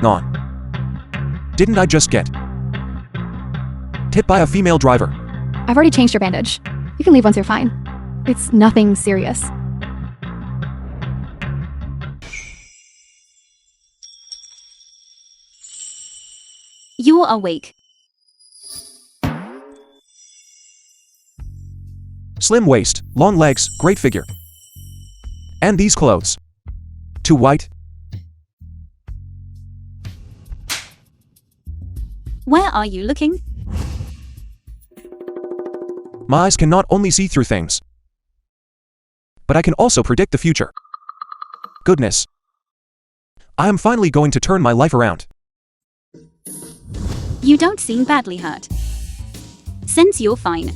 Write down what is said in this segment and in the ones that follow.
on. Didn't I just get hit by a female driver? I've already changed your bandage. You can leave once you're fine. It's nothing serious. You're awake. Slim waist, long legs, great figure. And these clothes. Too white? Where are you looking? My eyes can not only see through things, but I can also predict the future. Goodness. I am finally going to turn my life around. You don't seem badly hurt. Since you're fine,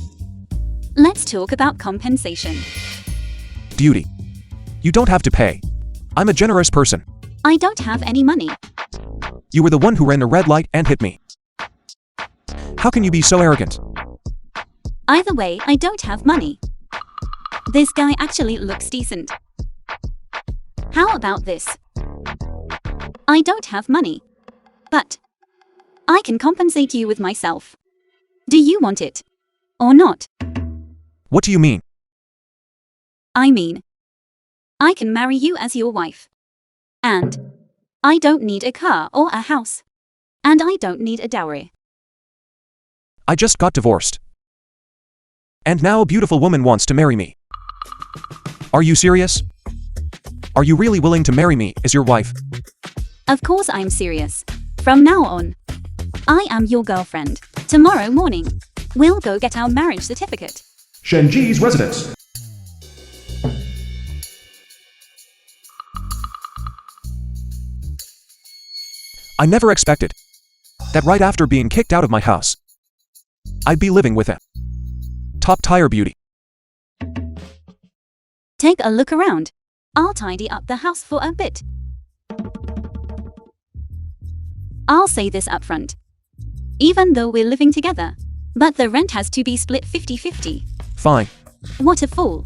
let's talk about compensation. Duty. You don't have to pay. I'm a generous person. I don't have any money. You were the one who ran the red light and hit me. How can you be so arrogant? Either way, I don't have money. This guy actually looks decent. How about this? I don't have money, but I can compensate you with myself. Do you want it? Or not? What do you mean? I mean, I can marry you as your wife. And I don't need a car or a house. And I don't need a dowry. I just got divorced. And now a beautiful woman wants to marry me. Are you serious? Are you really willing to marry me as your wife? Of course I'm serious. From now on, I am your girlfriend. Tomorrow morning, we'll go get our marriage certificate. Shenji's residence. I never expected that right after being kicked out of my house, I'd be living with a top-tier beauty. Take a look around. I'll tidy up the house for a bit. I'll say this up front. Even though we're living together, but the rent has to be split 50-50. Fine. What a fool.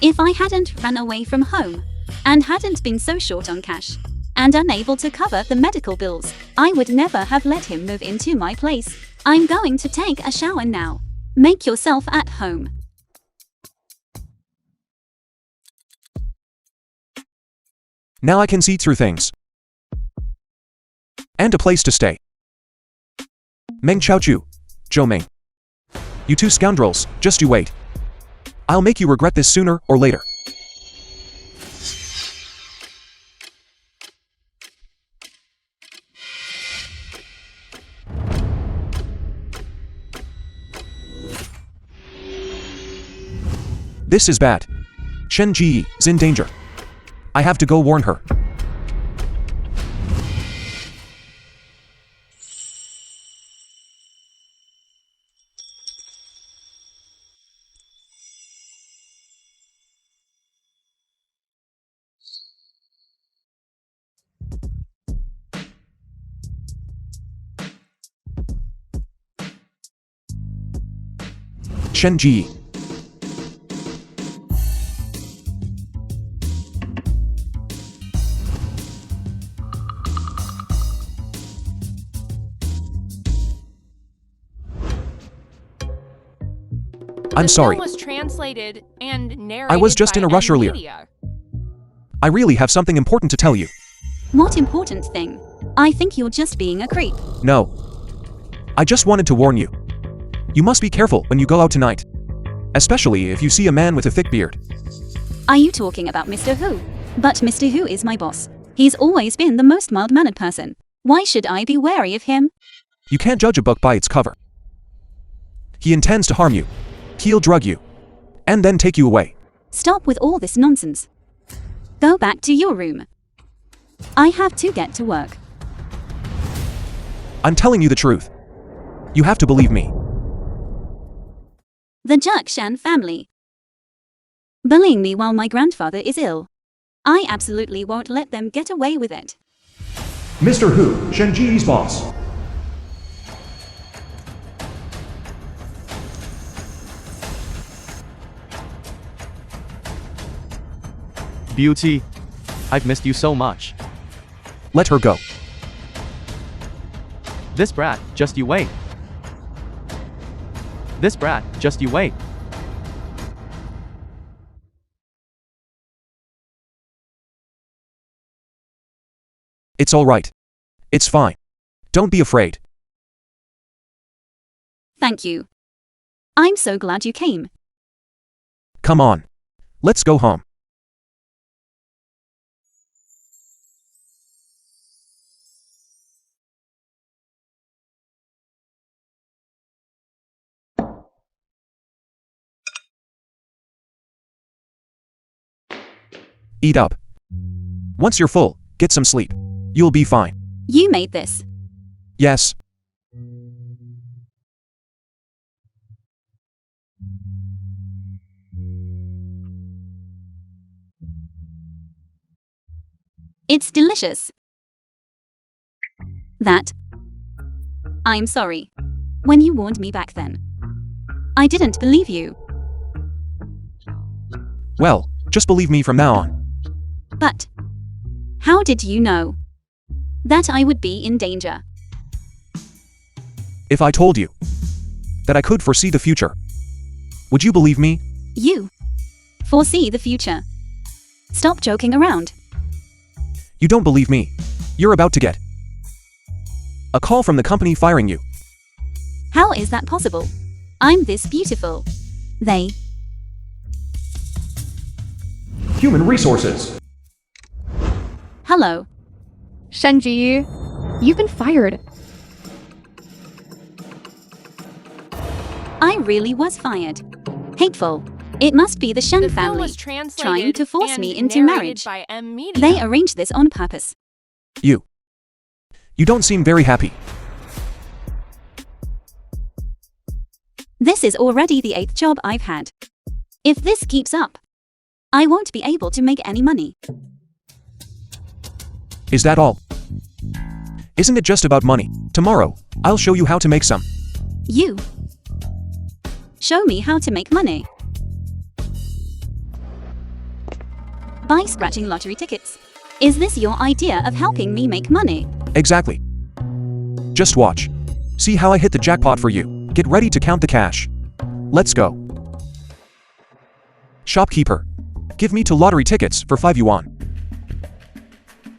If I hadn't run away from home, and hadn't been so short on cash, and unable to cover the medical bills, I would never have let him move into my place. I'm going to take a shower now. Make yourself at home. Now I can see through things. And a place to stay. Meng Chao Chu, Zhou Ming. You two scoundrels, just you wait. I'll make you regret this sooner or later. This is bad. Shen Ji is in danger. I have to go warn her. Shen Ji. I'm sorry. Was translated and narrated I was just in a rush earlier. Media. I really have something important to tell you. What important thing? I think you're just being a creep. No. I just wanted to warn you. You must be careful when you go out tonight. Especially if you see a man with a thick beard. Are you talking about Mr. Hu? But Mr. Hu is my boss. He's always been the most mild-mannered person. Why should I be wary of him? You can't judge a book by its cover. He intends to harm you. He'll drug you. And then take you away. Stop with all this nonsense. Go back to your room. I have to get to work. I'm telling you the truth. You have to believe me. The Jerkshan family. Bullying me while my grandfather is ill. I absolutely won't let them get away with it. Mr. Hu, Shenji's boss. Beauty, I've missed you so much. Let her go. This brat, just you wait. This brat, just you wait. It's all right. It's fine. Don't be afraid. Thank you. I'm so glad you came. Come on. Let's go home. Eat up. Once you're full, get some sleep. You'll be fine. You made this. Yes. It's delicious. I'm sorry. When you warned me back then, I didn't believe you. Well, just believe me from now on. But how did you know that I would be in danger? If I told you that I could foresee the future, would you believe me? You foresee the future. Stop joking around. You don't believe me. You're about to get a call from the company firing you. How is that possible? I'm this beautiful. They. Human resources. Hello. Shenji, you've been fired. I really was fired. Hateful. It must be the Shen The film family was translated trying to force and me into narrated marriage. by M Media. They arranged this on purpose. You don't seem very happy. This is already the 8th job I've had. If this keeps up, I won't be able to make any money. Is that all? Isn't it just about money? Tomorrow, I'll show you how to make some. You. Show me how to make money. By scratching lottery tickets. Is this your idea of helping me make money? Exactly. Just watch. See how I hit the jackpot for you. Get ready to count the cash. Let's go. Shopkeeper, give me 2 lottery tickets for 5 yuan.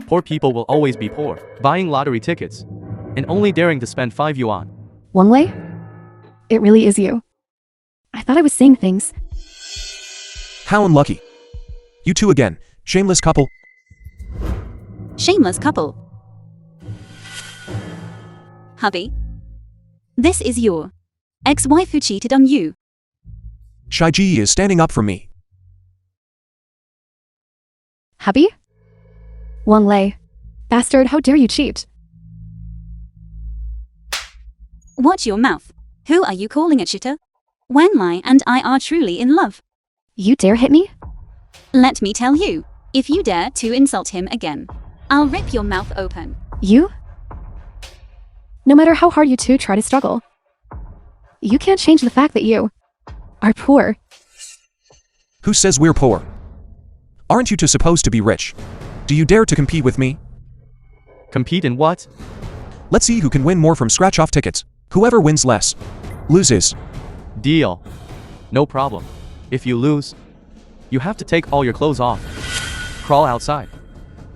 Poor people will always be poor, buying lottery tickets and only daring to spend 5 yuan. Wang Lei? It really is you. I thought I was saying things. How unlucky. You two again, shameless couple. Shameless couple. Hubby. This is your ex-wife who cheated on you. Shaiji is standing up for me. Hubby? Wang Lei. Bastard, how dare you cheat? Watch your mouth. Who are you calling a cheater? Wen Lai and I are truly in love. You dare hit me? Let me tell you, if you dare to insult him again, I'll rip your mouth open. You? No matter how hard you two try to struggle, you can't change the fact that you are poor. Who says we're poor? Aren't you two supposed to be rich? Do you dare to compete with me? Compete in what? Let's see who can win more from scratch-off tickets. Whoever wins less loses. Deal. No problem. If you lose, you have to take all your clothes off, crawl outside,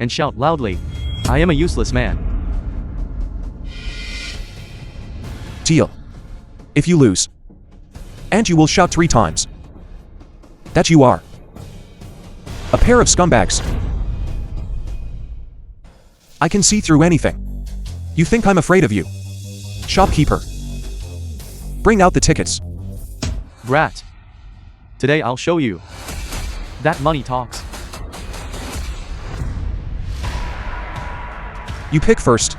and shout loudly, "I am a useless man." Deal. If you lose, and you will shout 3 times that you are a pair of scumbags. I can see through anything. You think I'm afraid of you? Shopkeeper, bring out the tickets. Brat. Today I'll show you that money talks. You pick first.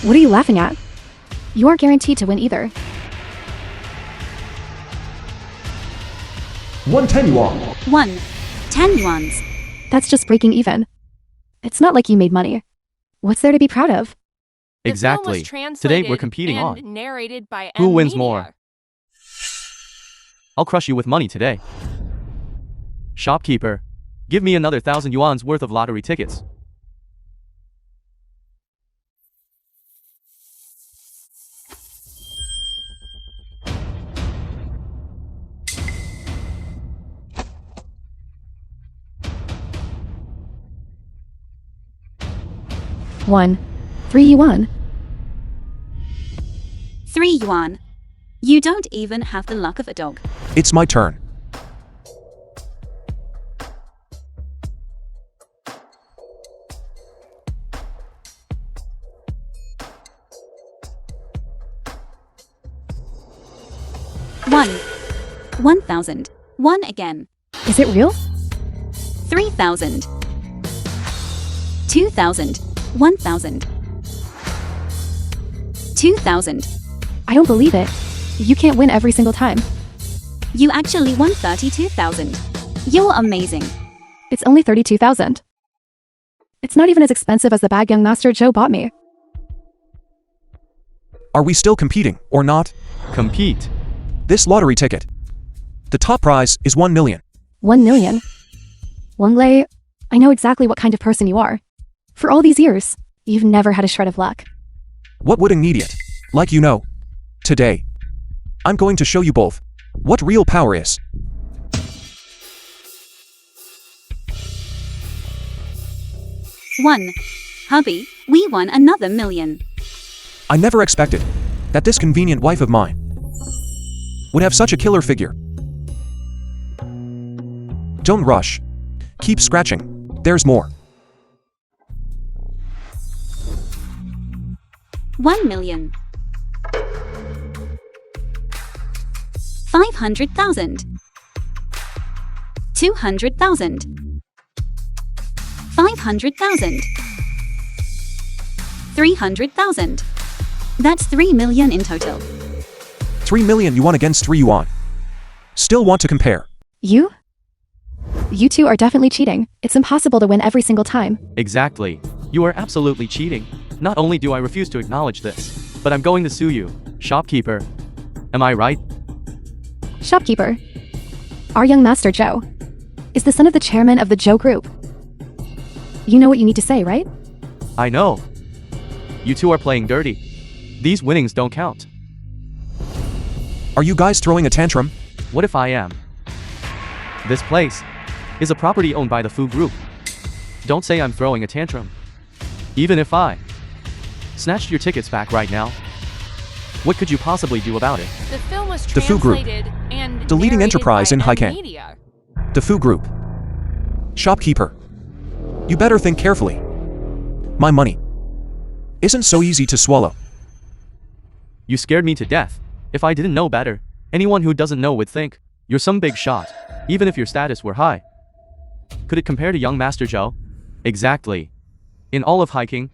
What are you laughing at? You aren't guaranteed to win either. 110 yuan. 10 yuans. That's just breaking even. It's not like you made money. What's there to be proud of? The film was Exactly. Today translated we're competing and on narrated by who M wins Media. more. I'll crush you with money today. Shopkeeper, Give me another 1,000 yuan's worth of lottery tickets. One. 3 yuan. 3 yuan. You don't even have the luck of a dog. It's my turn. One. 1,000. 1 again. Is it real? 3,000. 2,000. 1,000. 2,000. I don't believe it. You can't win every single time. You actually won 32,000. You're amazing. It's only 32,000. It's not even as expensive as the bag young Master Joe bought me. Are we still competing, or not? Compete. This lottery ticket. The top prize is 1 million. 1 million. Wang Lei, I know exactly what kind of person you are. For all these years, you've never had a shred of luck. What would an idiot like you know? Today, I'm going to show you both what real power is. One. Hubby, we won another million. I never expected that this convenient wife of mine would have such a killer figure. Don't rush. Keep scratching. There's more. 1 million. 500,000. 200,000. 500,000. 300,000. That's 3 million in total. 3 million yuan against 3 yuan. Still want to compare? You? You two are definitely cheating. It's impossible to win every single time. Exactly. You are absolutely cheating. Not only do I refuse to acknowledge this, but I'm going to sue you, shopkeeper. Am I right? Shopkeeper. Our young Master Joe is the son of the chairman of the Joe Group. You know what you need to say, right? I know. You two are playing dirty. These winnings don't count. Are you guys throwing a tantrum? What if I am? This place is a property owned by the Fu Group. Don't say I'm throwing a tantrum. Even if I snatched your tickets back right now, what could you possibly do about it? The film was The Fu Group. translated and The leading narrated enterprise by in M Haikan. Media. The Fu Group. Shopkeeper. You better think carefully. My money isn't so easy to swallow. You scared me to death. If I didn't know better, anyone who doesn't know would think you're some big shot, even if your status were high. Could it compare to young Master Zhou? Exactly. In all of Hiking,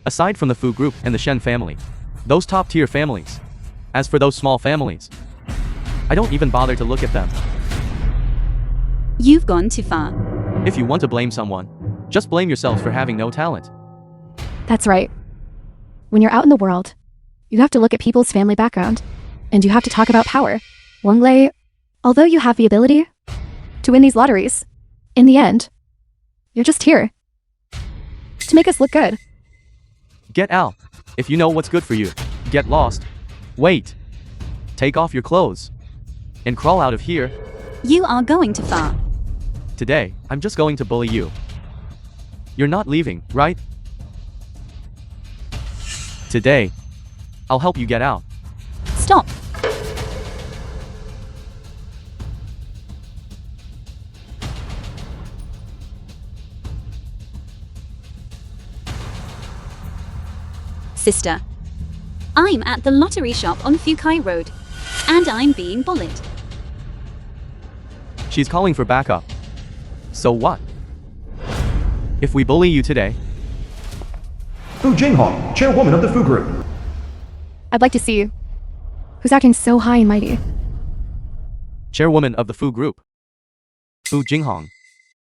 aside from the Fu Group and the Shen family, those top-tier families. As for those small families, I don't even bother to look at them. You've gone too far. If you want to blame someone, just blame yourself for having no talent. That's right. When you're out in the world, you have to look at people's family background, and you have to talk about power. Wang Lei, although you have the ability to win these lotteries, in the end, you're just here to make us look good. Get out. If you know what's good for you, get lost. Wait. Take off your clothes and crawl out of here. You are going too far. Today, I'm just going to bully you. You're not leaving, right? Today, I'll help you get out. Stop. Sister, I'm at the lottery shop on Fukai Road, and I'm being bullied. She's calling for backup. So what? If we bully you today, Fu Jinghong, chairwoman of the Fu Group. I'd like to see who's acting so high and mighty. chairwoman of the Fu Group, Fu Jinghong,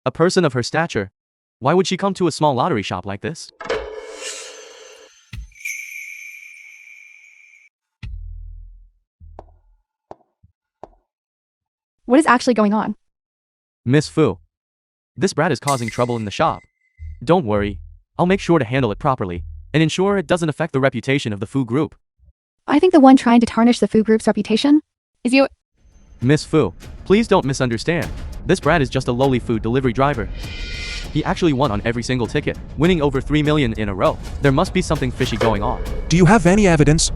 a person of her stature, why would she come to a small lottery shop like this? What is actually going on? Miss Fu, This brat is causing trouble in the shop. Don't worry. I'll make sure to handle it properly and ensure it doesn't affect the reputation of the Fu group. I think the one trying to tarnish the Fu group's reputation is you. Miss Fu, please don't misunderstand. This brat is just a lowly food delivery driver. He actually won on every single ticket, winning over 3 million in a row. There must be something fishy going on. Do you have any evidence?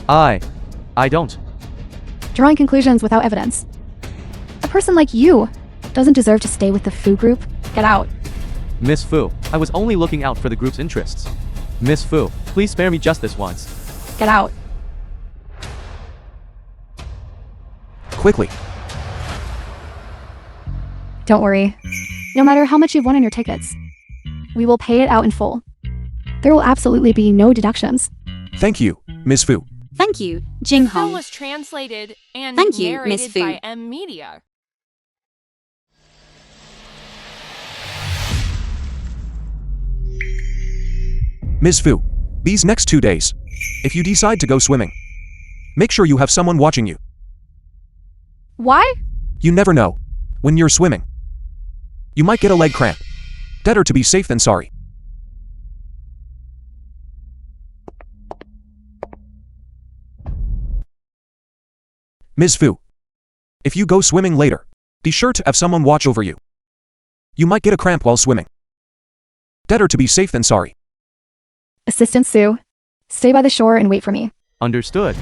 I don't. Drawing conclusions without evidence. A person like you doesn't deserve to stay with the Fu group. Get out. Miss Fu, I was only looking out for the group's interests. Miss Fu, please spare me just this once. Get out. Quickly. Don't worry. No matter how much you've won in your tickets, we will pay it out in full. There will absolutely be no deductions. Thank you, Ms. Fu. Thank you, Jing The film Hong. was translated and Thank you, Miss narrated Fu. by M Media. Ms. Fu, these next 2 days, if you decide to go swimming, make sure you have someone watching you. Why? You never know. When you're swimming, you might get a leg cramp. Better to be safe than sorry. Ms. Fu, if you go swimming later, be sure to have someone watch over you. You might get a cramp while swimming. Better to be safe than sorry. Assistant Sue, stay by the shore and wait for me. Understood.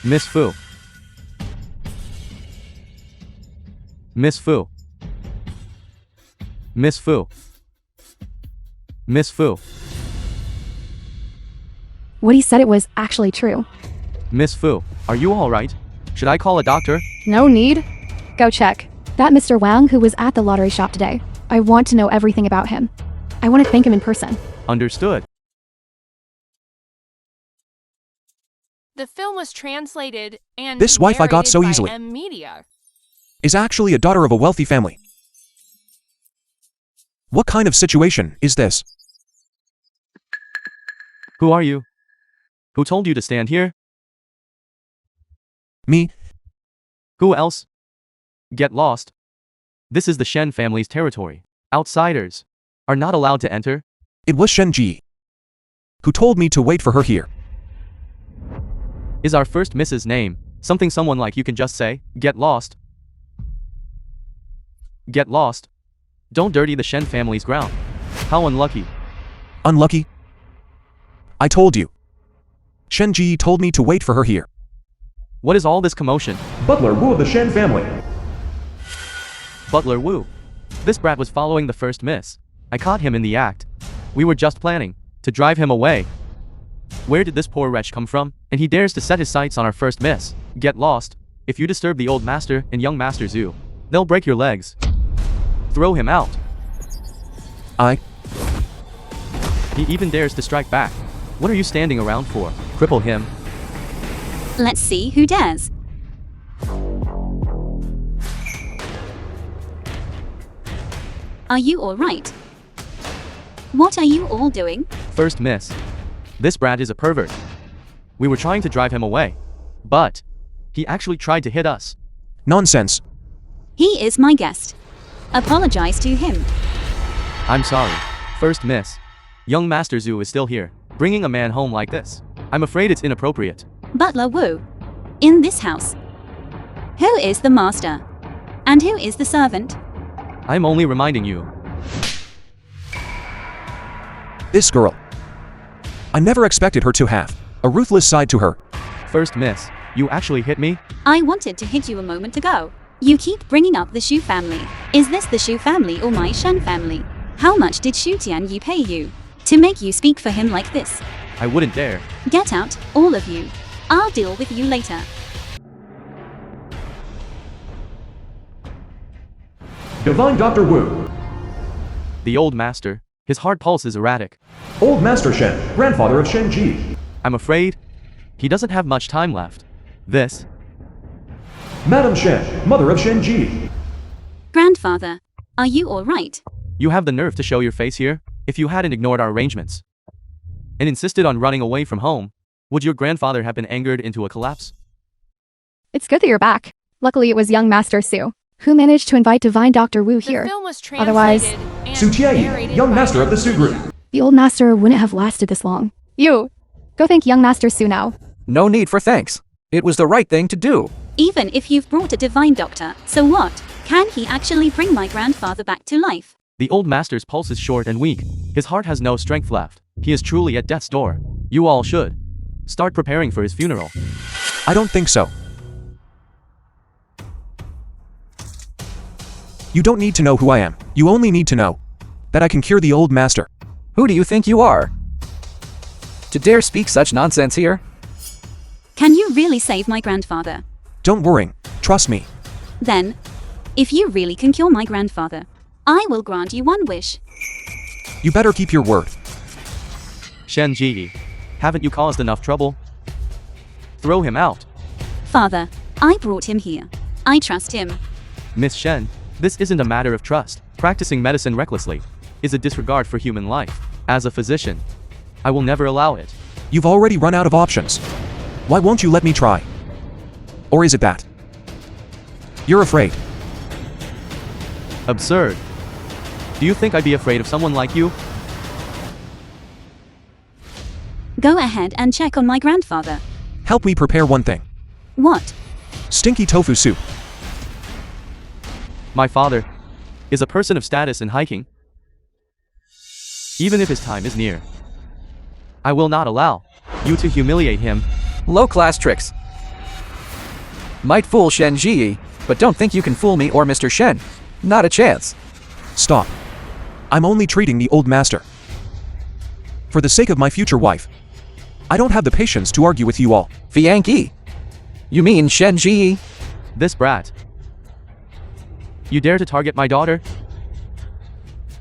Miss Fu. Miss Fu. Miss Fu. Miss Fu. What he said it was actually true. Miss Fu, are you alright? Should I call a doctor? No need. Go check. That Mr. Wang who was at the lottery shop today. I want to know everything about him. I want to thank him in person. Understood. The film was translated and This wife I got narrated so by easily. M Media. Is actually a daughter of a wealthy family. What kind of situation is this? Who are you? Who told you to stand here? Me? Who else? Get lost. This is the Shen family's territory. Outsiders are not allowed to enter. It was Shen Ji who told me to wait for her here. Is our first Mrs. name something someone like you can just say, get lost? Get lost. Don't dirty the Shen family's ground. How unlucky. Unlucky? I told you. Shen Ji told me to wait for her here. What is all this commotion? Butler Wu of the Shen family. Butler Wu. This brat was following the first miss. I caught him in the act. We were just planning to drive him away. Where did this poor wretch come from? And he dares to set his sights on our first miss. Get lost. If you disturb the old master and young master Zhu, they'll break your legs. Throw him out. He even dares to strike back. What are you standing around for? Cripple him. Let's see who dares. Are you all right? What are you all doing? First miss. This brat is a pervert. We were trying to drive him away, but he actually tried to hit us. Nonsense. He is my guest. Apologize to him. I'm sorry. First miss. Young Master Zhu is still here, bringing a man home like this. I'm afraid it's inappropriate. Butler Wu. In this house. Who is the master? And who is the servant? I'm only reminding you. This girl. I never expected her to have a ruthless side to her. First miss. You actually hit me? I wanted to hit you a moment ago. You keep bringing up the Shu family. Is this the Shu family or my Shen family? How much did Shu Tianyu pay you to make you speak for him like this? I wouldn't dare. Get out, all of you. I'll deal with you later. Divine Dr. Wu. The old master. His heart pulse is erratic. Old Master Shen, grandfather of Shen Ji. I'm afraid he doesn't have much time left. This. Madam Shen, mother of Shen Ji. Grandfather, are you all right? You have the nerve to show your face here? If you hadn't ignored our arrangements and insisted on running away from home, Would your grandfather have been angered into a collapse? It's good that you're back. Luckily, it was young Master Su who managed to invite Divine Dr. Wu The here. film was Otherwise, translated and Su Tianyi, narrated young by master of the Su group. the old master wouldn't have lasted this long. You, go thank young Master Su now. No need for thanks. It was the right thing to do. Even if you've brought a divine doctor, so what? Can he actually bring my grandfather back to life? The old master's pulse is short and weak. His heart has no strength left. He is truly at death's door. You all should start preparing for his funeral. I don't think so. You don't need to know who I am. You only need to know that I can cure the old master. Who do you think you are? To dare speak such nonsense here? Can you really save my grandfather? Don't worry. Trust me. Then, if you really can cure my grandfather, I will grant you one wish. You better keep your word. Shen Ji, haven't you caused enough trouble? Throw him out. Father, I brought him here. I trust him. Miss Shen, this isn't a matter of trust. Practicing medicine recklessly is a disregard for human life. As a physician, I will never allow it. You've already run out of options. Why won't you let me try? Or is it that you're afraid? Absurd. Do you think I'd be afraid of someone like you? Go ahead and check on my grandfather. Help me prepare one thing. What? Stinky tofu soup. My father is a person of status in hiking. Even if his time is near, I will not allow you to humiliate him. Low-class tricks. Might fool Shen Ji, but don't think you can fool me or Mr. Shen. Not a chance. Stop. I'm only treating the old master. For the sake of my future wife. I don't have the patience to argue with you all. Fianki. You mean Shen Ji? This brat. You dare to target my daughter?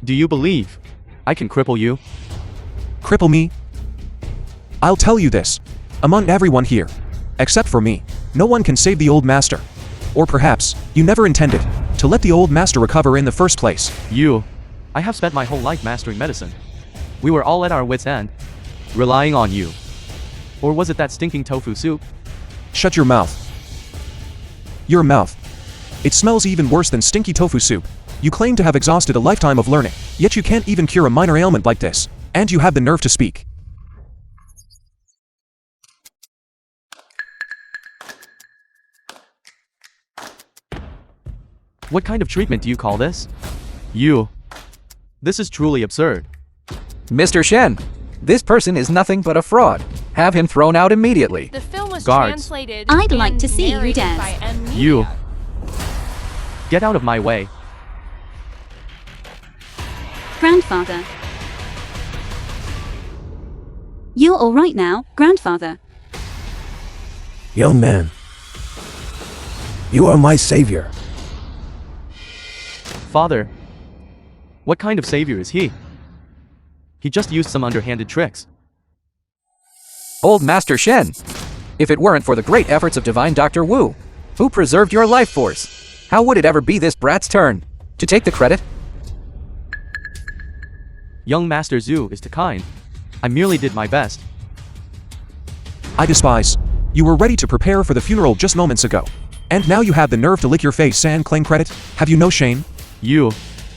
Do you believe I can cripple you? Cripple me? I'll tell you this. Among everyone here, except for me, no one can save the old master. Or perhaps, you never intended to let the old master recover in the first place. I have spent my whole life mastering medicine. We were all at our wits' end, relying on you. Or was it that stinking tofu soup? Shut your mouth. Your mouth. It smells even worse than stinky tofu soup. You claim to have exhausted a lifetime of learning, yet you can't even cure a minor ailment like this. And you have the nerve to speak. What kind of treatment do you call this? This is truly absurd. Mr. Shen, this person is nothing but a fraud. Have him thrown out immediately. The film was Guards. translated I'd like and to see you narrated dance. by M. You. Media. Get out of my way. Grandfather. You're all right now, grandfather. Young man, you are my savior. Father. What kind of savior is he? He just used some underhanded tricks. Old Master Shen. If it weren't for the great efforts of Divine Dr. Wu, who preserved your life force, how would it ever be this brat's turn to take the credit? Young Master Zhu is too kind. I merely did my best. I despise. You were ready to prepare for the funeral just moments ago. And now you have the nerve to lick your face and claim credit? Have you no shame?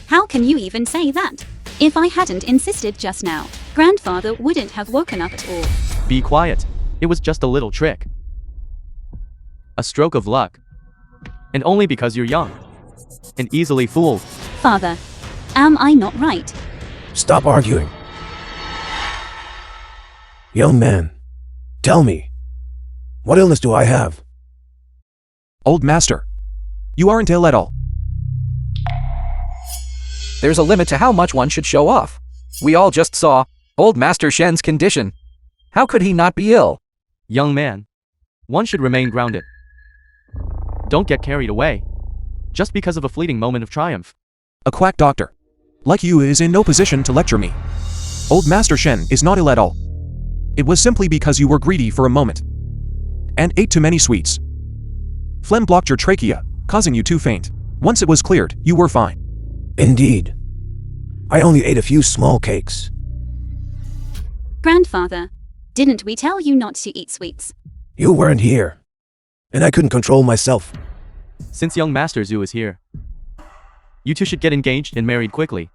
How can you even say that? If I hadn't insisted just now, grandfather wouldn't have woken up at all. Be quiet. It was just a little trick. A stroke of luck. And only because you're young. And easily fooled. Father, am I not right? Stop arguing. Young man, tell me, what illness do I have? Old master. You aren't ill at all. There's a limit to how much one should show off. We all just saw Old Master Shen's condition. How could he not be ill? Young man. One should remain grounded. Don't get carried away. Just because of a fleeting moment of triumph. A quack doctor. Like you is in no position to lecture me. Old Master Shen is not ill at all. It was simply because you were greedy for a moment. And ate too many sweets. Phlegm blocked your trachea, causing you to faint. Once it was cleared, you were fine. Indeed. I only ate a few small cakes. Grandfather, Didn't we tell you not to eat sweets? You weren't here. And I couldn't control myself. Since young Master Zhu is here, you two should get engaged and married quickly.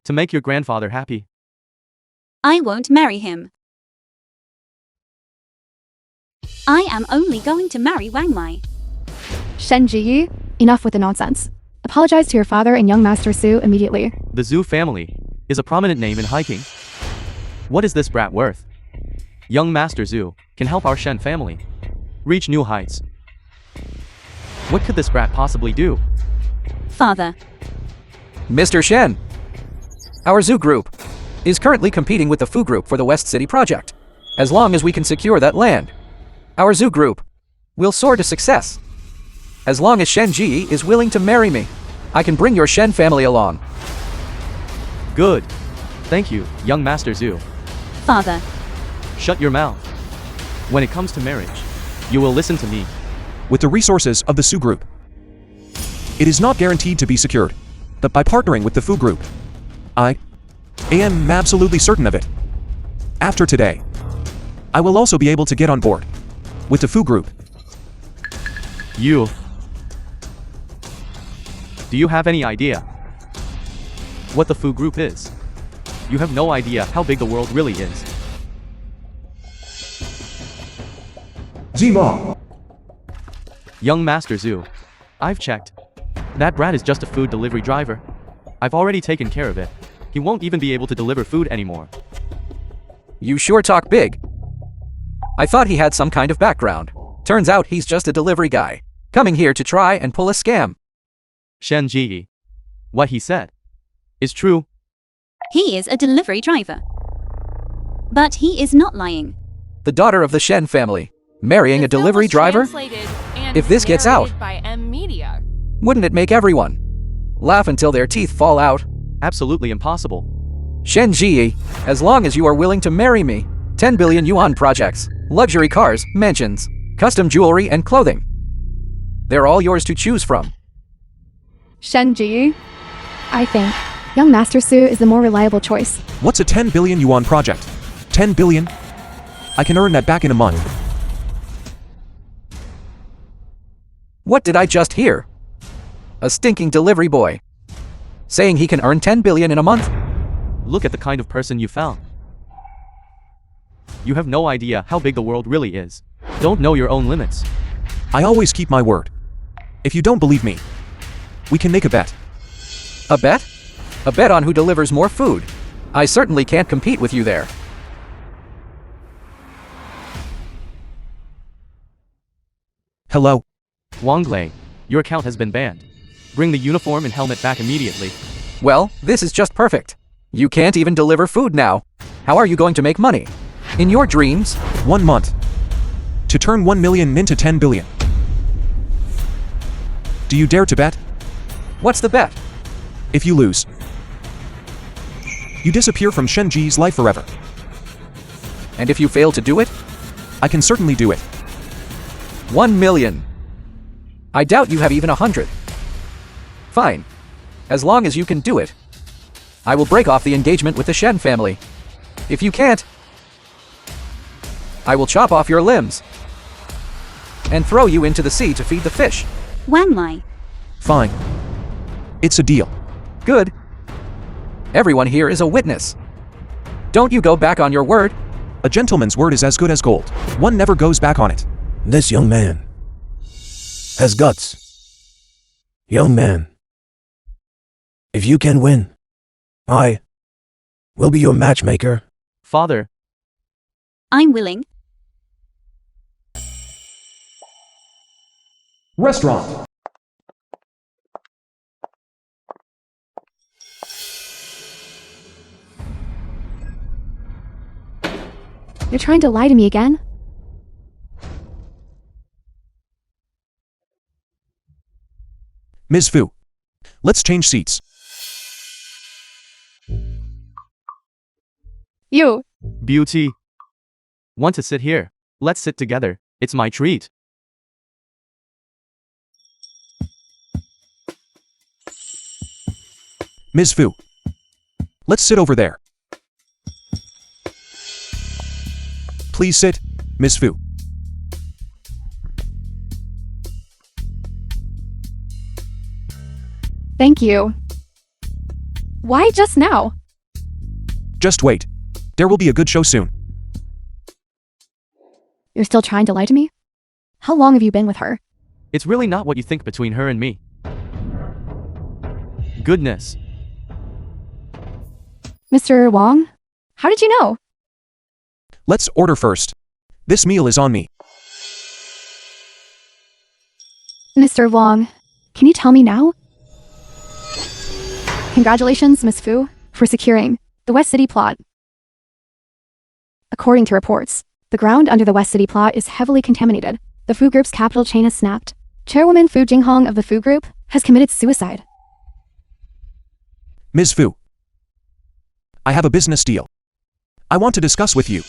To make your grandfather happy. I won't marry him. I am only going to marry Wang Mai. Shen Ji, enough with the nonsense. Apologize to your father and young Master Su immediately. The Zhu family is a prominent name in hiking. What is this brat worth? Young Master Zhu can help our Shen family reach new heights. What could this brat possibly do? Father, Mr. Shen, our Zhu group is currently competing with the Fu group for the West City project. As long as we can secure that land, our Zhu group will soar to success. As long as Shen Ji is willing to marry me, I can bring your Shen family along. Good. Thank you, young Master Zhu. Father, Shut your mouth. When it comes to marriage, you will listen to me. With the resources of the Su Group, it is not guaranteed to be secured, but by partnering with the Fu Group, I am absolutely certain of it. After today, I will also be able to get on board with the Fu Group. You. Do you have any idea what the Fu group is? You have no idea how big the world really is. Zima. Young Master Zhu, I've checked. That brat is just a food delivery driver. I've already taken care of it. He won't even be able to deliver food anymore. You sure talk big. I thought he had some kind of background. Turns out he's just a delivery guy, coming here to try and pull a scam. Shen Ji. What he said is true. he is a delivery driver. But he is not lying. The daughter of the Shen family, marrying The a film delivery was driver? translated and If this gets out- narrated by M Media. Wouldn't it make everyone laugh until their teeth fall out? Absolutely impossible. Shen Ji, as long as you are willing to marry me, 10 billion yuan projects, luxury cars, mansions, custom jewelry and clothing. They're all yours to choose from. Shen Ji, I think young Master Su is the more reliable choice. What's a 10 billion yuan project? 10 billion? I can earn that back in a month. What did I just hear? A stinking delivery boy saying he can earn 10 billion in a month? Look at the kind of person you found. You have no idea how big the world really is. Don't know your own limits. I always keep my word. If you don't believe me, we can make a bet. A bet? A bet on who delivers more food. I certainly can't compete with you there. Hello? Wang Lei, your account has been banned. Bring the uniform and helmet back immediately. Well, this is just perfect. You can't even deliver food now. How are you going to make money? In your dreams? 1 month. To turn 1 million into 10 billion. Do you dare to bet? What's the bet? If you lose, you disappear from Shenji's life forever. And if you fail to do it? I can certainly do it. 1 million. I doubt you have even 100. Fine. As long as you can do it, I will break off the engagement with the Shen family. If you can't, I will chop off your limbs and throw you into the sea to feed the fish. Wang Mai. Fine. It's a deal. Good. Everyone here is a witness. Don't you go back on your word? A gentleman's word is as good as gold. One never goes back on it. This young man has guts. Young man, if you can win, I will be your matchmaker. Father, I'm willing. Restaurant. You're trying to lie to me again? Ms. Fu, let's change seats. You. beauty. Want to sit here? Let's sit together. It's my treat. Ms. Fu, let's sit over there. Please sit, Ms. Fu. Thank you. Why just now? Just wait. There will be a good show soon. You're still trying to lie to me? How long have you been with her? It's really not what you think between her and me. Goodness. Mr. Wong? How did you know? Let's order first. This meal is on me. Mr. Wong, can you tell me now? Congratulations, Miss Fu, for securing the West City plot. According to reports, the ground under the West City plot is heavily contaminated. The Fu Group's capital chain has snapped. Chairwoman Fu Jinghong of the Fu Group has committed suicide. Ms. Fu. I have a business deal. I want to discuss with you.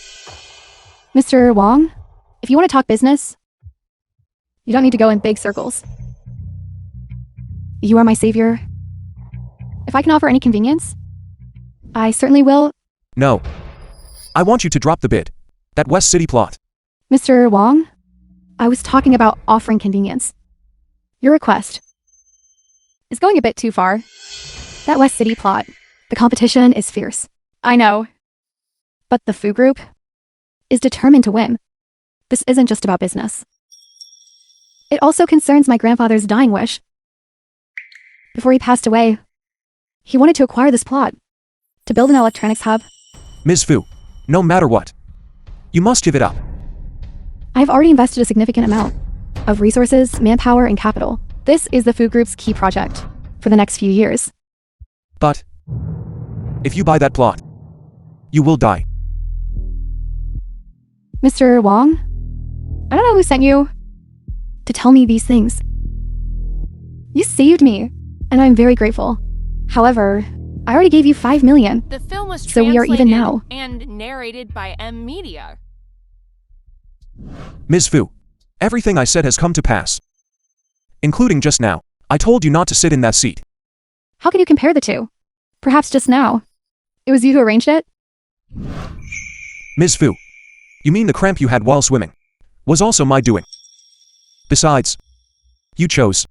Mr. Wong, if you want to talk business, you don't need to go in big circles. You are my savior. If I can offer any convenience, I certainly will. No. I want you to drop the bid. That West City plot. Mr. Wong, I was talking about offering convenience. Your request is going a bit too far. That West City plot, the competition is fierce. I know. But the Fu Group is determined to win. This isn't just about business. It also concerns my grandfather's dying wish. Before he passed away, he wanted to acquire this plot to build an electronics hub. Ms. Fu, no matter what, you must give it up. I've already invested a significant amount of resources, manpower, and capital. This is the Fu Group's key project for the next few years. But if you buy that plot, you will die. Mr. Wong, I don't know who sent you to tell me these things. You saved me, and I'm very grateful. However, I already gave you $5 million. The film was So we are even now. and narrated by M Media. Ms. Fu, everything I said has come to pass. Including just now. I told you not to sit in that seat. How can you compare the two? Perhaps just now. It was you who arranged it? Ms. Fu, you mean the cramp you had while swimming was also my doing. Besides, you chose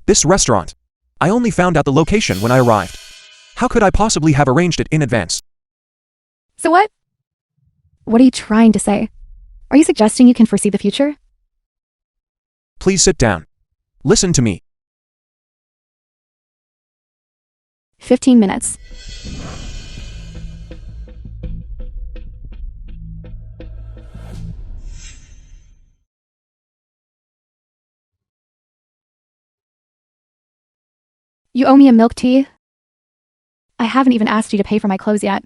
this restaurant. I only found out the location when I arrived. How could I possibly have arranged it in advance? So what? What are you trying to say? Are you suggesting you can foresee the future? Please sit down. Listen to me. 15 minutes. You owe me a milk tea? I haven't even asked you to pay for my clothes yet.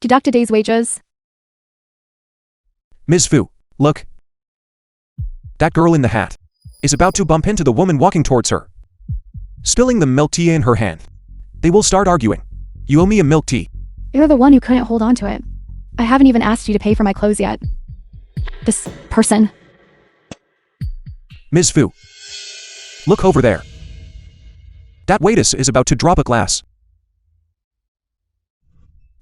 Deduct a day's wages. Ms. Fu, look. That girl in the hat is about to bump into the woman walking towards her, spilling the milk tea in her hand. They will start arguing. You owe me a milk tea. You're the one who couldn't hold on to it. I haven't even asked you to pay for my clothes yet. This person. Ms. Fu, look over there. That waitress is about to drop a glass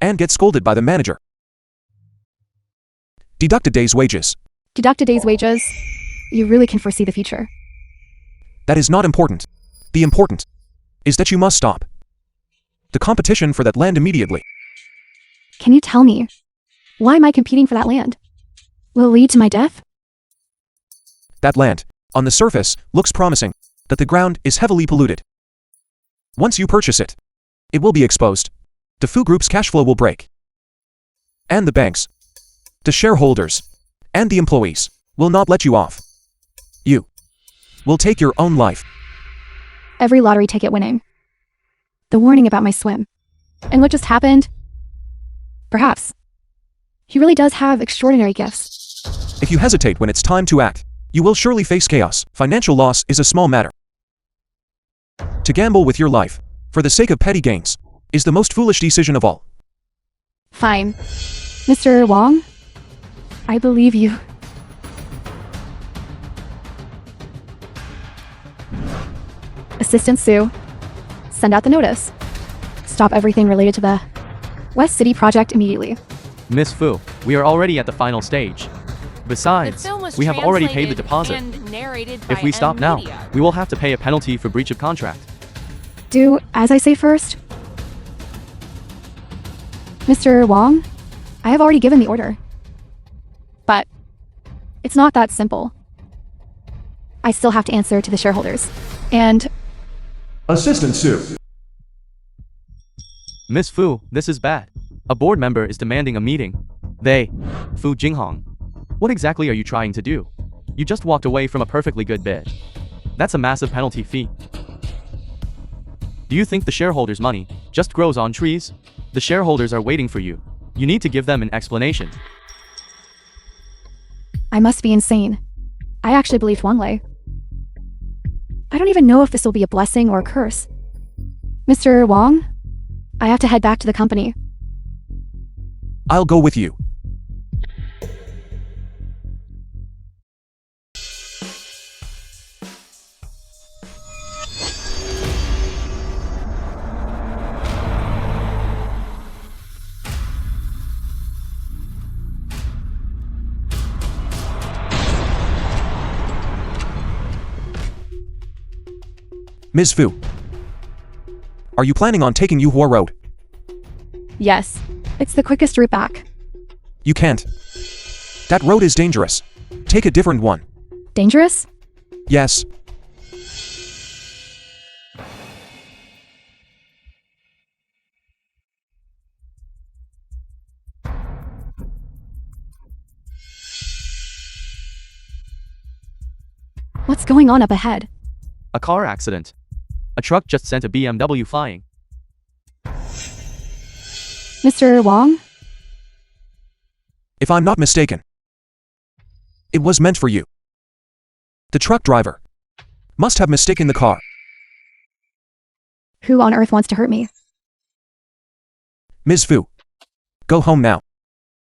and get scolded by the manager. Deduct a day's wages. Deduct a day's wages. You really can foresee the future. That is not important. The important is that you must stop the competition for that land immediately. Can you tell me, why am I competing for that land? Will it lead to my death? That land, on the surface, looks promising, but the ground is heavily polluted. Once you purchase it, it will be exposed. The Fu Group's cash flow will break. And the banks, the shareholders, and the employees will not let you off. You will take your own life. Every lottery ticket winning. The warning about my swim. And what just happened? Perhaps. He really does have extraordinary gifts. If you hesitate when it's time to act, you will surely face chaos. Financial loss is a small matter. To gamble with your life, for the sake of petty gains, is the most foolish decision of all. Fine. Mr. Wong, I believe you. Assistant Sue, send out the notice. Stop everything related to the West City project immediately. Miss Fu, we are already at the final stage. The Besides, film was we have already paid the translated deposit. and narrated by If we stop now, M-Media. we will have to pay a penalty for breach of contract. Do as I say first. Mr. Wong, I have already given the order. But it's not that simple. I still have to answer to the shareholders. And Assistant Sue. Miss Fu, this is bad. A board member is demanding a meeting. Fu Jinghong. What exactly are you trying to do? You just walked away from a perfectly good bid. That's a massive penalty fee. Do you think the shareholders' money just grows on trees? The shareholders are waiting for you. You need to give them an explanation. I must be insane. I actually believed Wang Lei. I don't even know if this will be a blessing or a curse. Mr. Wong, I have to head back to the company. I'll go with you. Ms. Fu, are you planning on taking Yuhua Road? Yes, it's the quickest route back. You can't. That road is dangerous. Take a different one. Dangerous? Yes. What's going on up ahead? A car accident. A truck just sent a BMW flying. Mr. Wong? If I'm not mistaken, it was meant for you. The truck driver must have mistaken the car. Who on earth wants to hurt me? Ms. Fu, go home now.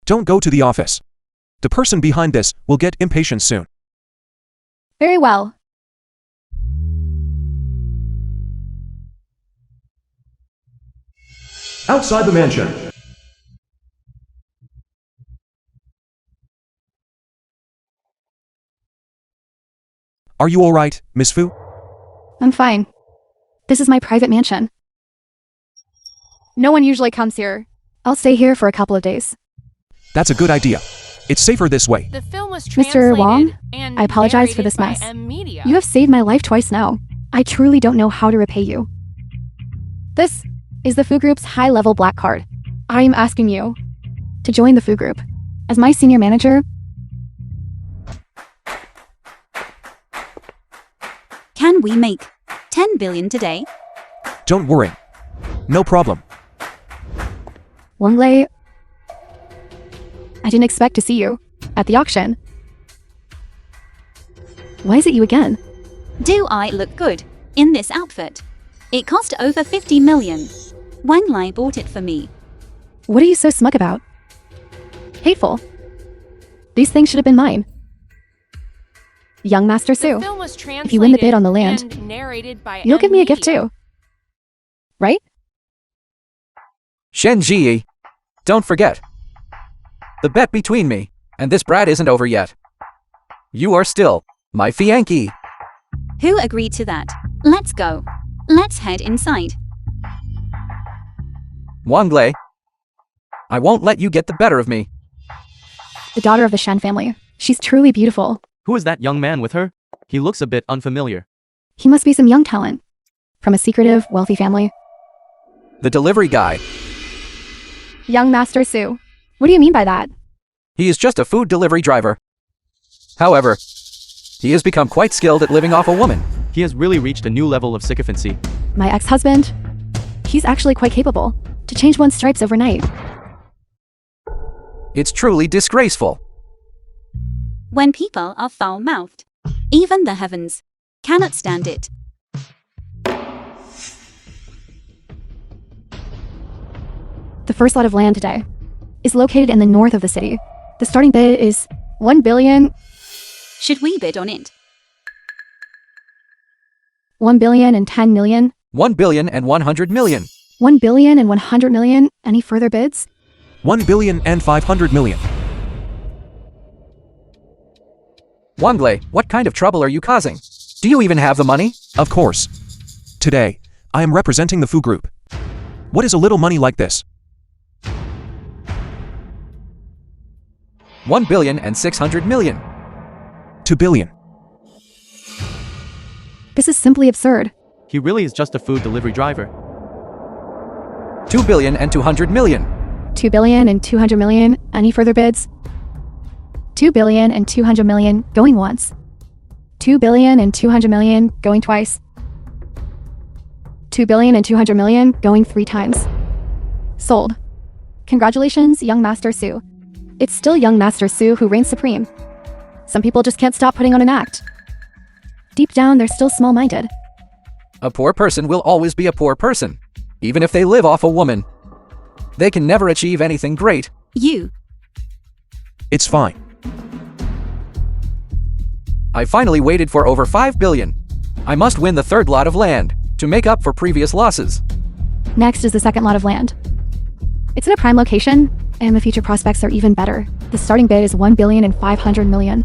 Don't go to the office. The person behind this will get impatient soon. Very well. Outside the mansion. Are you all right, Ms. Fu? I'm fine. This is my private mansion. No one usually comes here. I'll stay here for a couple of days. That's a good idea. It's safer this way. The film was Mr. translated Wong, and I apologize for narrated this by mess. M-Media. You have saved my life twice now. I truly don't know how to repay you. This is the Fu Group's high-level black card. I am asking you to join the Fu Group. As my senior manager, Can we make 10 billion today? Don't worry. No problem. Wang Lei, I didn't expect to see you at the auction. Why is it you again? Do I look good in this outfit? It cost over 50 million. Wang Lai bought it for me. What are you so smug about? Hateful. These things should have been mine. Young Master The Sue, film was if you win the bid on the land, translated and narrated by you'll give me a gift M-Media. too. Right? Shen Ji, don't forget. The bet between me and this brat isn't over yet. You are still my fiancé. Who agreed to that? Let's go. Let's head inside. Wang Lei, I won't let you get the better of me. The daughter of the Shen family. She's truly beautiful. Who is that young man with her? He looks a bit unfamiliar. He must be some young talent. From a secretive, wealthy family. The delivery guy. Young Master Sue. What do you mean by that? He is just a food delivery driver. However, he has become quite skilled at living off a woman. He has really reached a new level of sycophancy. My ex-husband? He's actually quite capable to change one's stripes overnight. It's truly disgraceful. When people are foul-mouthed, even the heavens cannot stand it. The first lot of land today is located in the north of the city. The starting bid is 1 billion. Should we bid on it? 1 billion and 10 million? 1 billion and 100 million. 1 billion and 100 million? Any further bids? 1 billion and 500 million. Wanglei, what kind of trouble are you causing? Do you even have the money? Of course. Today, I am representing the Fu Group. What is a little money like this? 1 billion and 600 million. 2 billion. This is simply absurd. He really is just a food delivery driver. 2 billion and 200 million. 2 billion and 200 million? Any further bids? 2 billion and 200 million going once. 2 billion and 200 million going twice. 2 billion and 200 million going 3 times. Sold. Congratulations, young Master Su. It's still young Master Su who reigns supreme. Some people just can't stop putting on an act. Deep down, they're still small-minded. A poor person will always be a poor person, even if they live off a woman. They can never achieve anything great. You. It's fine. I finally waited for over 5 billion. I must win the third lot of land to make up for previous losses. Next is the second lot of land. It's in a prime location, and the future prospects are even better. The starting bid is 1 billion and 500 million.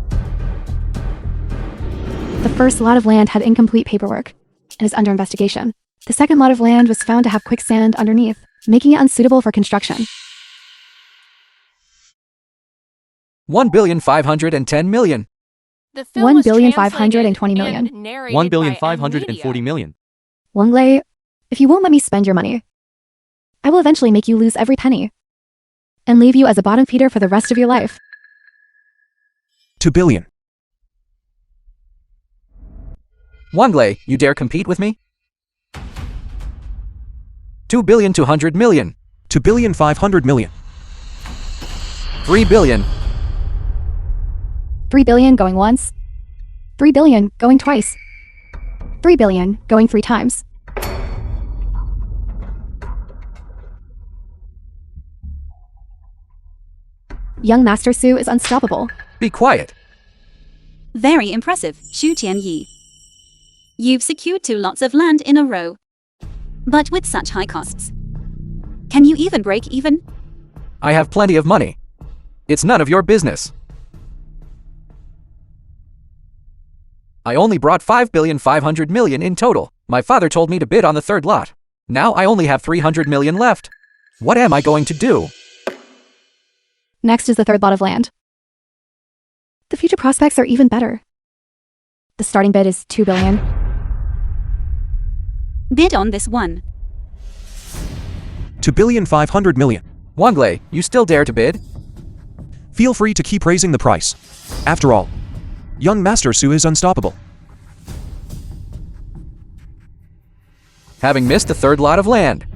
The first lot of land had incomplete paperwork and is under investigation. The second lot of land was found to have quicksand underneath, making it unsuitable for construction. 1 billion 510 million. The film 1 was billion translated 520 million. and narrated 1 billion by 540 Media. million. Wanglei, if you won't let me spend your money, I will eventually make you lose every penny and leave you as a bottom feeder for the rest of your life. 2 billion. Wanglei, you dare compete with me? 2 billion 200 million. 2 billion 500 million. 3 billion. 3 billion going once. 3 billion going twice. 3 billion going 3 times. Young Master Su is unstoppable. Be quiet. Very impressive, Xu Tianyi. You've secured 2 lots of land in a row. But with such high costs. Can you even break even? I have plenty of money. It's none of your business. I only brought 5 billion 500 million in total. My father told me to bid on the third lot. Now I only have 300 million left. What am I going to do? Next is the third lot of land. The future prospects are even better. The starting bid is 2 billion. Bid on this one. 2 billion 500 million. Wanglei, you still dare to bid? Feel free to keep raising the price. After all, young Master Su is unstoppable. Having missed the third lot of land,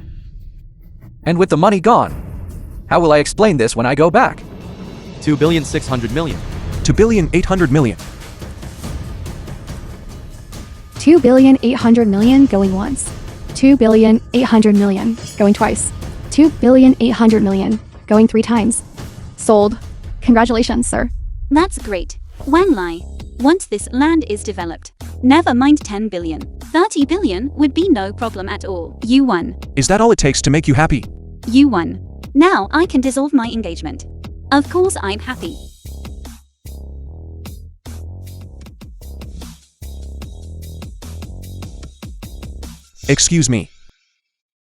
and with the money gone, how will I explain this when I go back? 2 billion 600 million. 2 billion 800 million. 2 billion 800 million going once. 2 billion 800 million going twice. 2 billion 800 million going 3 times. Sold. Congratulations, sir. That's great. Wang Lai. Once this land is developed, never mind 10 billion. 30 billion would be no problem at all. You won. Is that all it takes to make you happy? You won. Now I can dissolve my engagement. Of course I'm happy. Excuse me.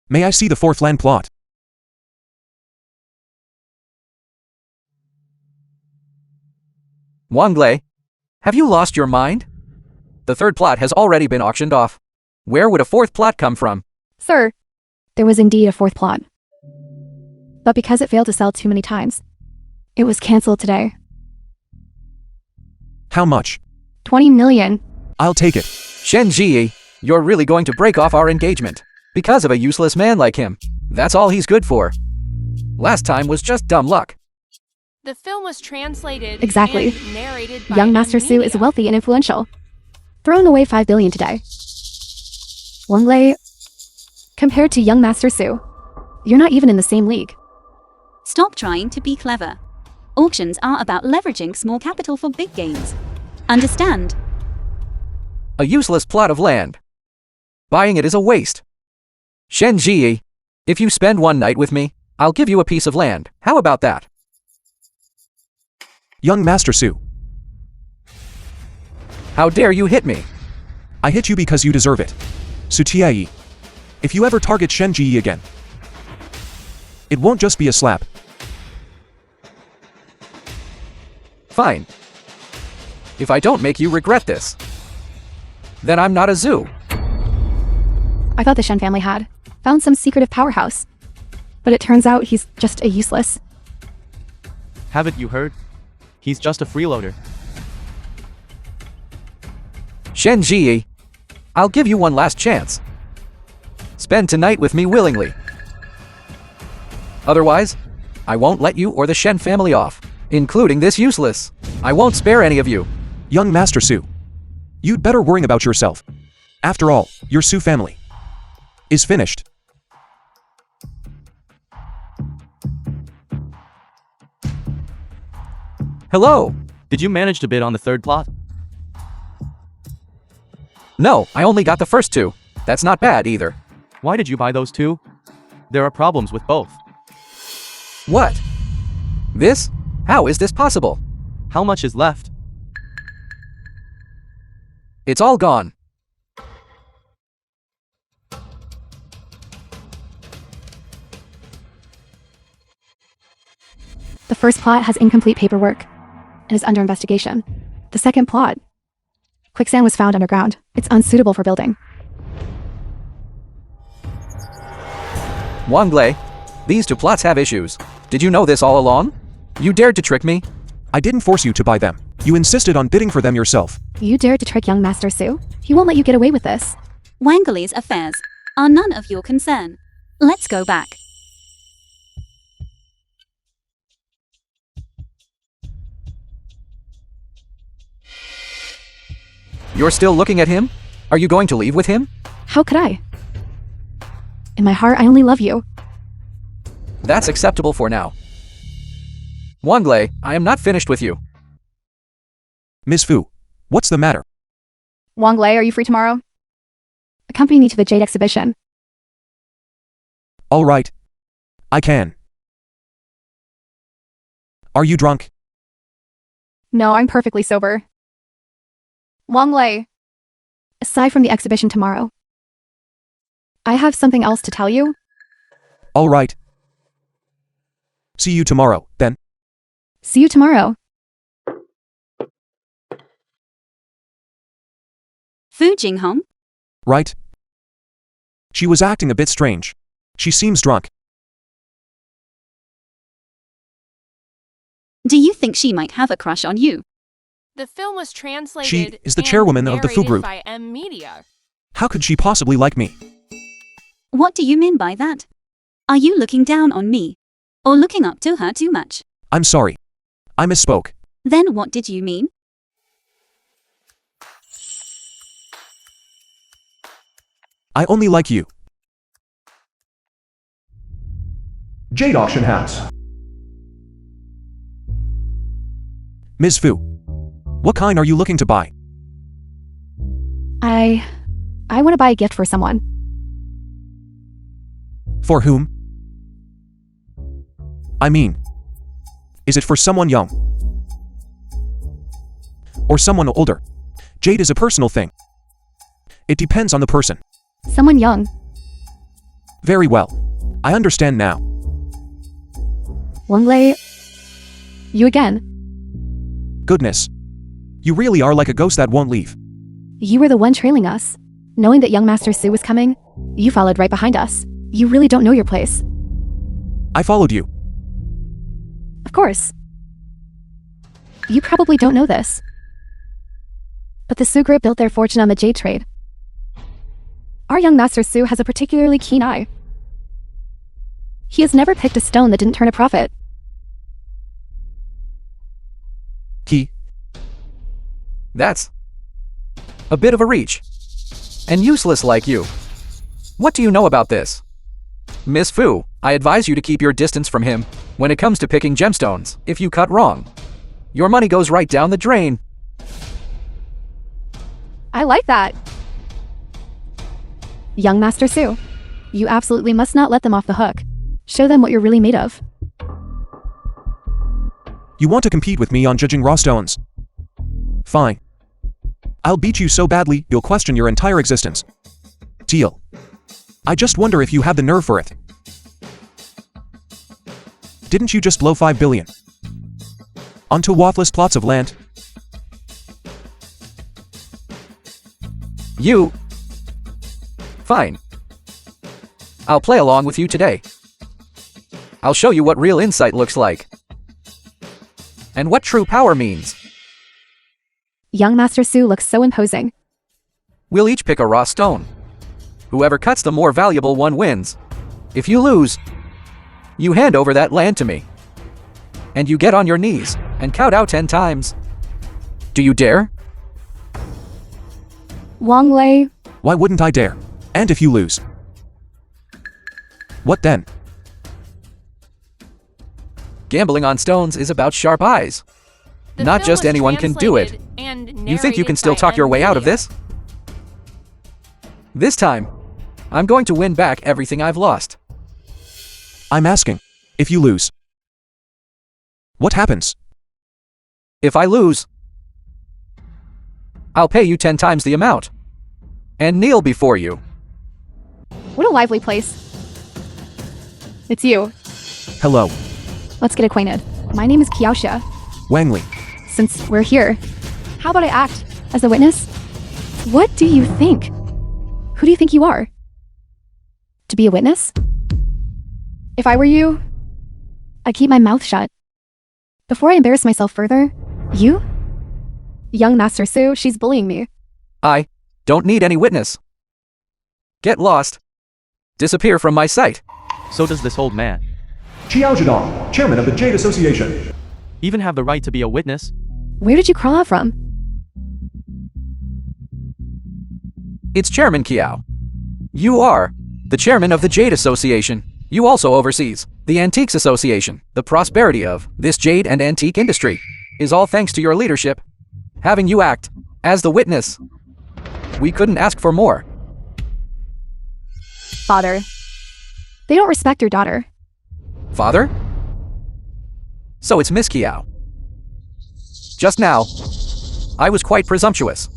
May I see the fourth land plot? Wanglei, have you lost your mind? The third plot has already been auctioned off. Where would a fourth plot come from? Sir, there was indeed a fourth plot. But because it failed to sell too many times, it was cancelled today. How much? 20 million. I'll take it. Shen Ji, you're really going to break off our engagement because of a useless man like him. That's all he's good for. Last time was just dumb luck. The film was translated Exactly. and narrated by Young Master Su is Media. wealthy and influential. Throwing away 5 billion today. Wanglei, compared to young Master Su, you're not even in the same league. Stop trying to be clever. Auctions are about leveraging small capital for big gains. Understand? A useless plot of land. Buying it is a waste. Shen Ji, if you spend one night with me, I'll give you a piece of land. How about that? Young Master Su, How dare you hit me? I hit you because you deserve it. Su Tiayi. If you ever target Shen Ji again, it won't just be a slap. Fine. If I don't make you regret this, then I'm not a zoo. I thought the Shen family had found some secretive powerhouse, but it turns out he's just a useless. Haven't you heard? He's just a freeloader. Shen Ji, I'll give you one last chance. Spend tonight with me willingly. Otherwise, I won't let you or the Shen family off, including this useless. I won't spare any of you. Young Master Su, you'd better worrying about yourself. After all, your Su family is finished. Hello? Did you manage to bid on the third plot? No, I only got the first two. That's not bad either. Why did you buy those two? There are problems with both. What? This? How is this possible? How much is left? It's all gone. The first plot has incomplete paperwork and is under investigation. The second plot, quicksand was found underground. It's unsuitable for building. Wanglei, these two plots have issues. Did you know this all along? You dared to trick me? I didn't force you to buy them. You insisted on bidding for them yourself. You dared to trick young Master Su? He won't let you get away with this. Wanglei's affairs are none of your concern. Let's go back. You're still looking at him? Are you going to leave with him? How could I? In my heart, I only love you. That's acceptable for now. Wanglei, I am not finished with you. Ms. Fu, what's the matter? Wanglei, are you free tomorrow? Accompany me to the Jade exhibition. All right. I can. Are you drunk? No, I'm perfectly sober. Wanglei, aside from the exhibition tomorrow, I have something else to tell you. All right. See you tomorrow, then. See you tomorrow. Fu Jinghong? Right? She was acting a bit strange. She seems drunk. Do you think she might have a crush on you? The film was translated She is the and chairwoman of the Fu narrated Group. by M Media. How could she possibly like me? What do you mean by that? Are you looking down on me? Or looking up to her too much? I'm sorry. I misspoke. Then what did you mean? I only like you. Jade Auction House. Ms. Fu, what kind are you looking to buy? I want to buy a gift for someone. For whom? I mean, is it for someone young? Or someone older? Jade is a personal thing. It depends on the person. Someone young. Very well. I understand now. Wanglei, you again. Goodness. You really are like a ghost that won't leave. You were the one trailing us. Knowing that young Master Su was coming, you followed right behind us. You really don't know your place. I followed you. Of course. You probably don't know this, but the Su Group built their fortune on the jade trade. Our young Master Su has a particularly keen eye. He has never picked a stone that didn't turn a profit. He. That's a bit of a reach. And useless like you. What do you know about this? Miss Fu, I advise you to keep your distance from him when it comes to picking gemstones. If you cut wrong, your money goes right down the drain. I like that. Young Master Su, you absolutely must not let them off the hook. Show them what you're really made of. You want to compete with me on judging raw stones? Fine. I'll beat you so badly, you'll question your entire existence. Deal. I just wonder if you have the nerve for it. Didn't you just blow 5 billion? Onto worthless plots of land? You. Fine. I'll play along with you today. I'll show you what real insight looks like. And what true power means. Young Master Su looks so imposing. We'll each pick a raw stone. Whoever cuts the more valuable one wins. If you lose, you hand over that land to me. And you get on your knees and count out 10 times. Do you dare? Wang Lei, Why wouldn't I dare? And if you lose? What then? Gambling on stones is about sharp eyes. The Not film just was anyone can do it. translated and You think you can narrated still by talk your way out of NVIDIA. this? This time, I'm going to win back everything I've lost. I'm asking. If you lose? What happens? If I lose, I'll pay you 10 times the amount. And kneel before you. what a lively place. It's you. Hello, Let's get acquainted. My name is Kiaoxia. Wang Li. Since we're here, how about I act as a witness? What do you think? Who do you think you are? To be a witness? If I were you, I'd keep my mouth shut. Before I embarrass myself further, you? Young Master Su, she's bullying me. I don't need any witness. Get lost. Disappear from my sight. So does this old man Qiao Zhidong, chairman of the Jade Association. even have the right to be a witness? Where did you crawl out from? It's Chairman Kiao. You are the chairman of the Jade Association. You also oversees the Antiques Association. The prosperity of this jade and antique industry is all thanks to your leadership. Having you act as the witness, we couldn't ask for more. Father. They don't respect your daughter. Father? So it's Miss Kiao. Just now, I was quite presumptuous.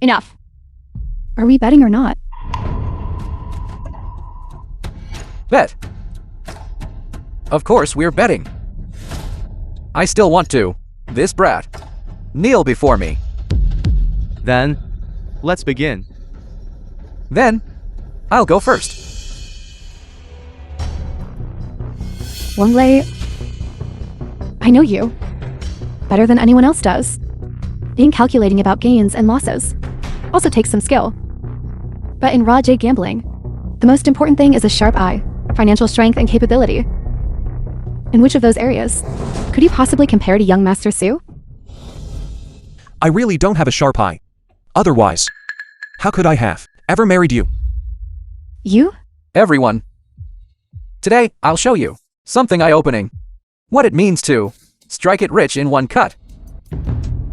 Enough. Are we betting or not? Bet. Of course we're betting. I still want to. This brat. Kneel before me. Then, let's begin. Then, I'll go first. Wang Lei, I know you. Better than anyone else does. Being calculating about gains and losses also takes some skill. But in raw jade gambling, the most important thing is a sharp eye, financial strength, and capability. In which of those areas could you possibly compare to young Master Su? I really don't have a sharp eye. Otherwise, how could I have ever married you? You? Everyone. Today, I'll show you something eye-opening. What it means to strike it rich in one cut.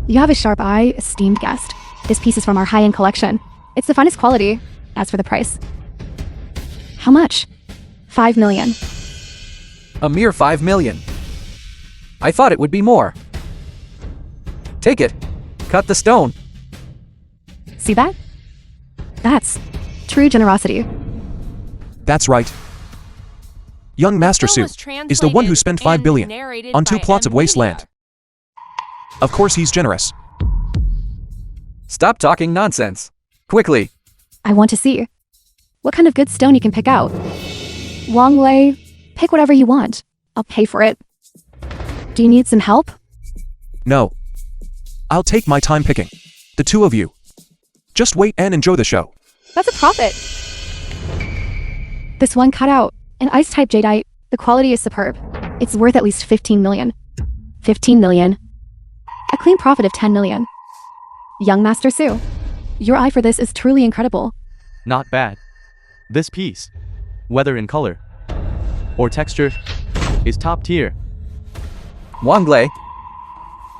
You have a sharp eye, esteemed guest. This piece is from our high-end collection. It's the finest quality. As for the price, how much? 5 million. A mere 5 million. I thought it would be more. Take it. Cut the stone. See that? That's true generosity. That's right. Young Master film Su was is the one who spent 5 translated billion and narrated on 2 by plots of NVIDIA. wasteland. Of course he's generous. Stop talking nonsense. Quickly. I want to see what kind of good stone you can pick out. Wang Lei, pick whatever you want. I'll pay for it. Do you need some help? No. I'll take my time picking. The two of you. Just wait and enjoy the show. That's a profit. This one cut out, an ice-type jadeite. The quality is superb. It's worth at least 15 million. 15 million. A clean profit of 10 million. Young Master Su, your eye for this is truly incredible. Not bad. This piece, whether in color or texture, is top tier. Wang Lei,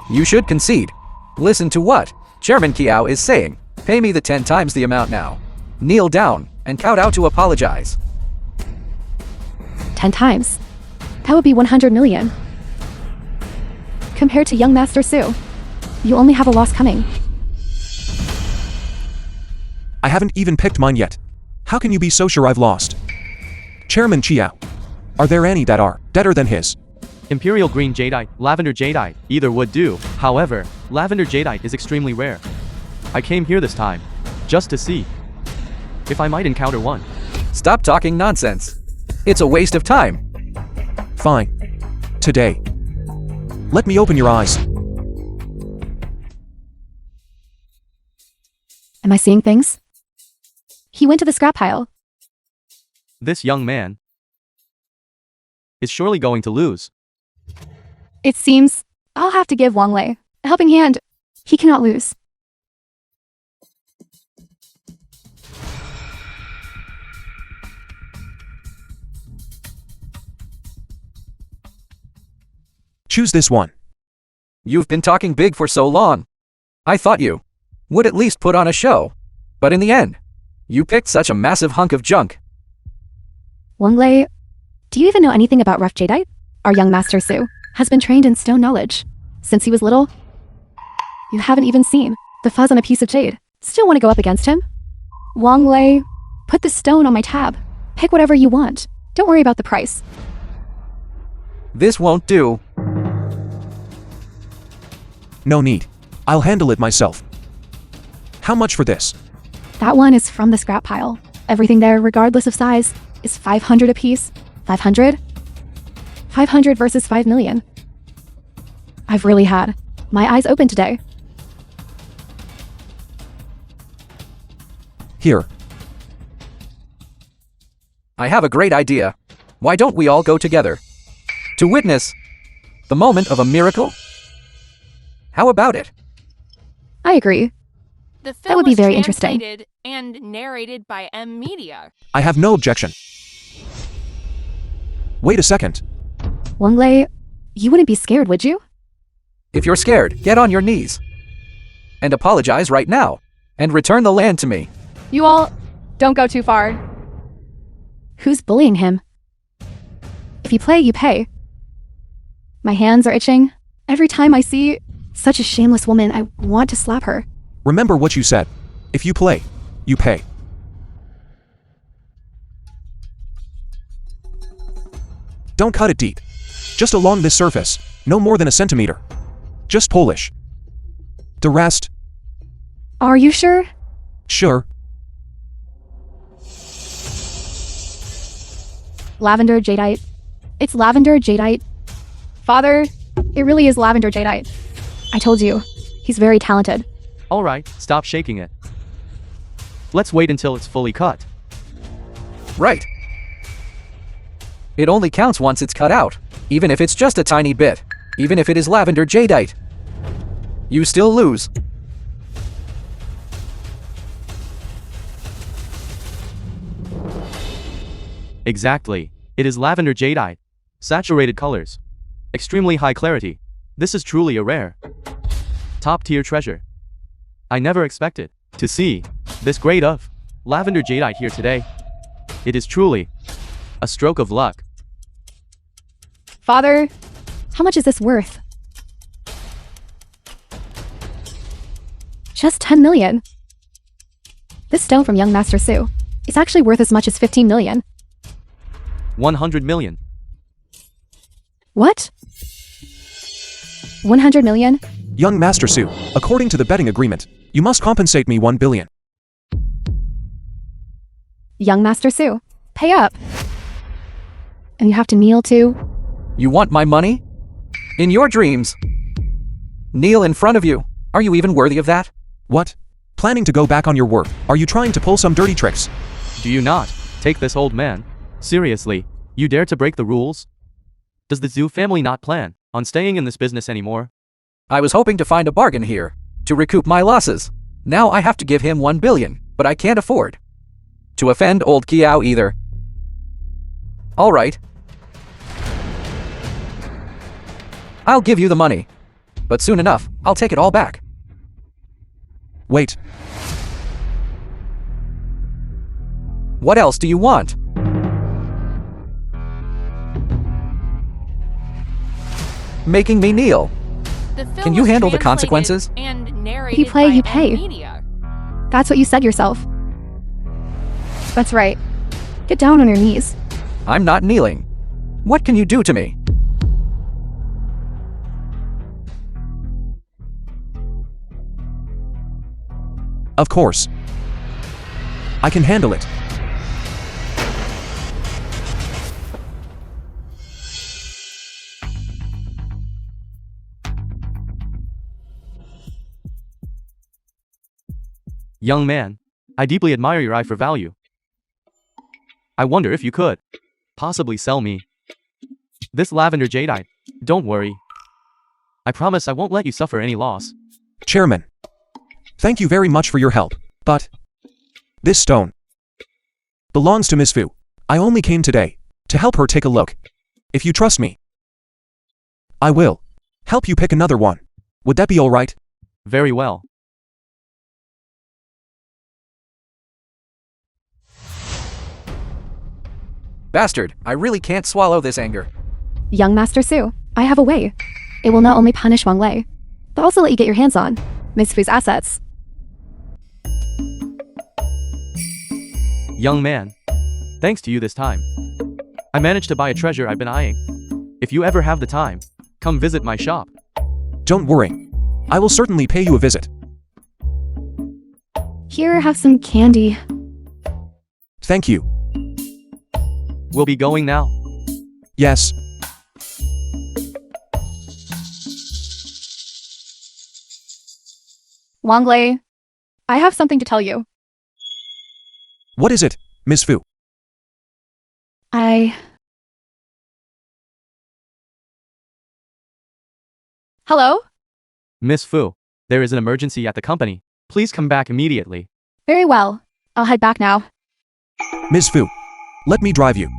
you should concede. Listen to what Chairman Kiao is saying. Pay me the 10 times the amount now. kneel down, and kowtow to apologize. 10 times. That would be 100 million. Compared to young Master Su, you only have a loss coming. I haven't even picked mine yet. How can you be so sure I've lost? Chairman Chiao. Are there any that are better than his? Imperial green jadeite, lavender jadeite, either would do. However, lavender jadeite is extremely rare. I came here this time, just to see if I might encounter one. Stop talking nonsense. It's a waste of time. Fine. Today. Let me open your eyes. Am I seeing things? He went to the scrap pile. This young man is surely going to lose. It seems I'll have to give Wang Lei a helping hand. He cannot lose. Choose this one. You've been talking big for so long. I thought you would at least put on a show. But in the end, you picked such a massive hunk of junk. Wang Lei, do you even know anything about rough jadeite? Our young Master Su has been trained in stone knowledge since he was little. You haven't even seen the fuzz on a piece of jade. Still want to go up against him? Wang Lei, put the stone on my tab. Pick whatever you want. Don't worry about the price. This won't do. No need. I'll handle it myself. How much for this? That one is from the scrap pile. Everything there, regardless of size, is 500 apiece. 500? 500 versus 5 million. I've really had my eyes open today. Here. I have a great idea. Why don't we all go together to witness the moment of a miracle? How about it? I agree. The film That would be was very interesting. translated and narrated by M Media. I have no objection. Wait a second. Wang Lei, you wouldn't be scared, would you? If you're scared, get on your knees and apologize right now and return the land to me. You all, don't go too far. Who's bullying him? If you play, you pay. My hands are itching. Every time I see such a shameless woman, I want to slap her. Remember what you said. If you play, you pay. Don't cut it deep. Just along this surface, no more than a centimeter. Just Polish. The rest, Are you sure? sure. Lavender jadeite. It's lavender jadeite. Father, it really is lavender jadeite. I told you, he's very talented. Alright, stop shaking it. Let's wait until it's fully cut. Right. It only counts once it's cut out, even if it's just a tiny bit, even if it is lavender jadeite. You still lose. Exactly. It is lavender jadeite. Saturated colors. Extremely high clarity. This is truly a rare, top-tier treasure. I never expected to see this grade of lavender jadeite here today. It is truly a stroke of luck. Father, how much is this worth? Just 10 million. This stone from young Master Su is actually worth as much as 15 million. 100 million. What? 100 million? Young Master Su, according to the betting agreement, you must compensate me 1 billion. Young Master Su, pay up. And you have to kneel too. You want my money? In your dreams. Kneel in front of you. Are you even worthy of that? What? Planning to go back on your word? Are you trying to pull some dirty tricks? Do you not take this old man seriously? You dare to break the rules? Does the Zhu family not plan on staying in this business anymore? I was hoping to find a bargain here, to recoup my losses. Now I have to give him 1 billion, but I can't afford to offend old Kiao either. Alright. I'll give you the money, but soon enough, I'll take it all back. Wait. What else do you want? Making me kneel. The film Can you was handle the translated consequences? And narrated You play, by you pay. Media. That's what you said yourself. That's right. Get down on your knees. I'm not kneeling. What can you do to me? Of course. I can handle it. Young man, I deeply admire your eye for value. I wonder if you could possibly sell me this lavender jadeite. Don't worry. I promise I won't let you suffer any loss. Chairman. Thank you very much for your help, but this stone belongs to Miss Fu. I only came today to help her take a look. If you trust me, I will help you pick another one. Would that be all right? Very well. Bastard, I really can't swallow this anger. Young Master Su, I have a way. It will not only punish Wang Lei, but also let you get your hands on Miss Fu's assets. Young man, thanks to you this time, I managed to buy a treasure I've been eyeing. If you ever have the time, come visit my shop. Don't worry. I will certainly pay you a visit. Here, have some candy. Thank you. We'll be going now. Yes. Wang Lei, I have something to tell you. What is it, Miss Fu? Hello? Miss Fu, there is an emergency at the company. Please come back immediately. Very well. I'll head back now. Miss Fu, let me drive you.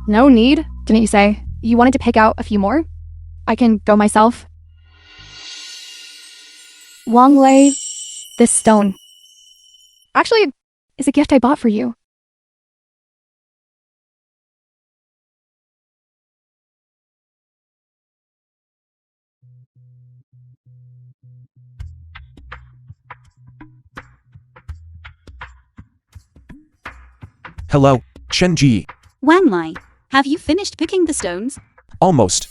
No need, didn't you say? You wanted to pick out a few more? I can go myself. Wang Lei, this stone. Actually, is a gift I bought for you. Hello, Shen Ji. Wang Lai, have you finished picking the stones? Almost.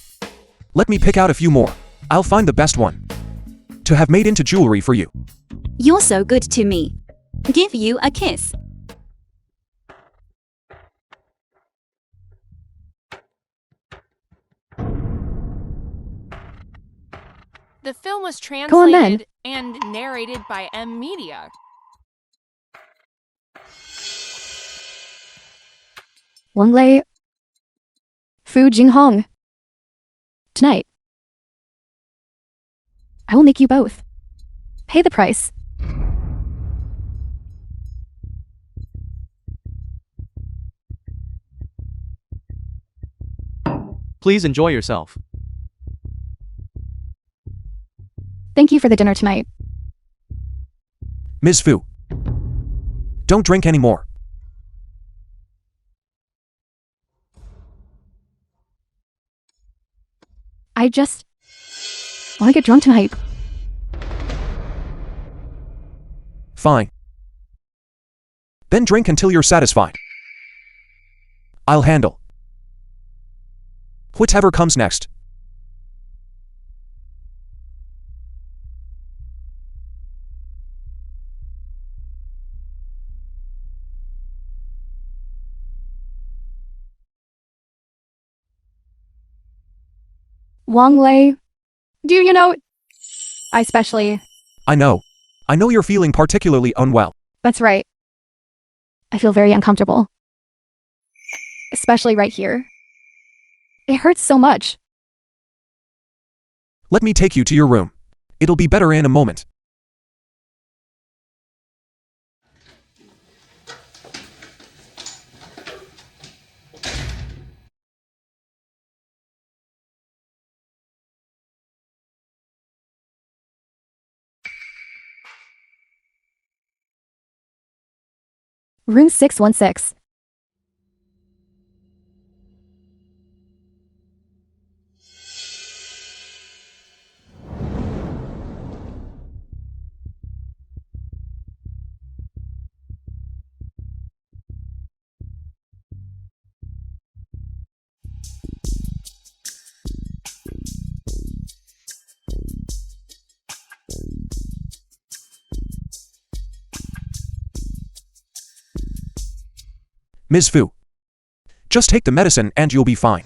Let me pick out a few more. I'll find the best one to have made into jewelry for you. You're so good to me. Give you a kiss. The film was Go on then. translated and narrated by Media. Wang Lei, Fu Jinghong. Tonight, I will make you both pay the price. Please enjoy yourself. Thank you for the dinner tonight. Miss Fu, don't drink anymore. I just want to get drunk tonight. Fine. Then drink until you're satisfied. I'll handle whatever comes next. Wang Lei, do you know? I especially. I know you're feeling particularly unwell. That's right. I feel very uncomfortable. Especially right here. It hurts so much. Let me take you to your room. It'll be better in a moment. Room 616. Ms. Fu. Just take the medicine and you'll be fine.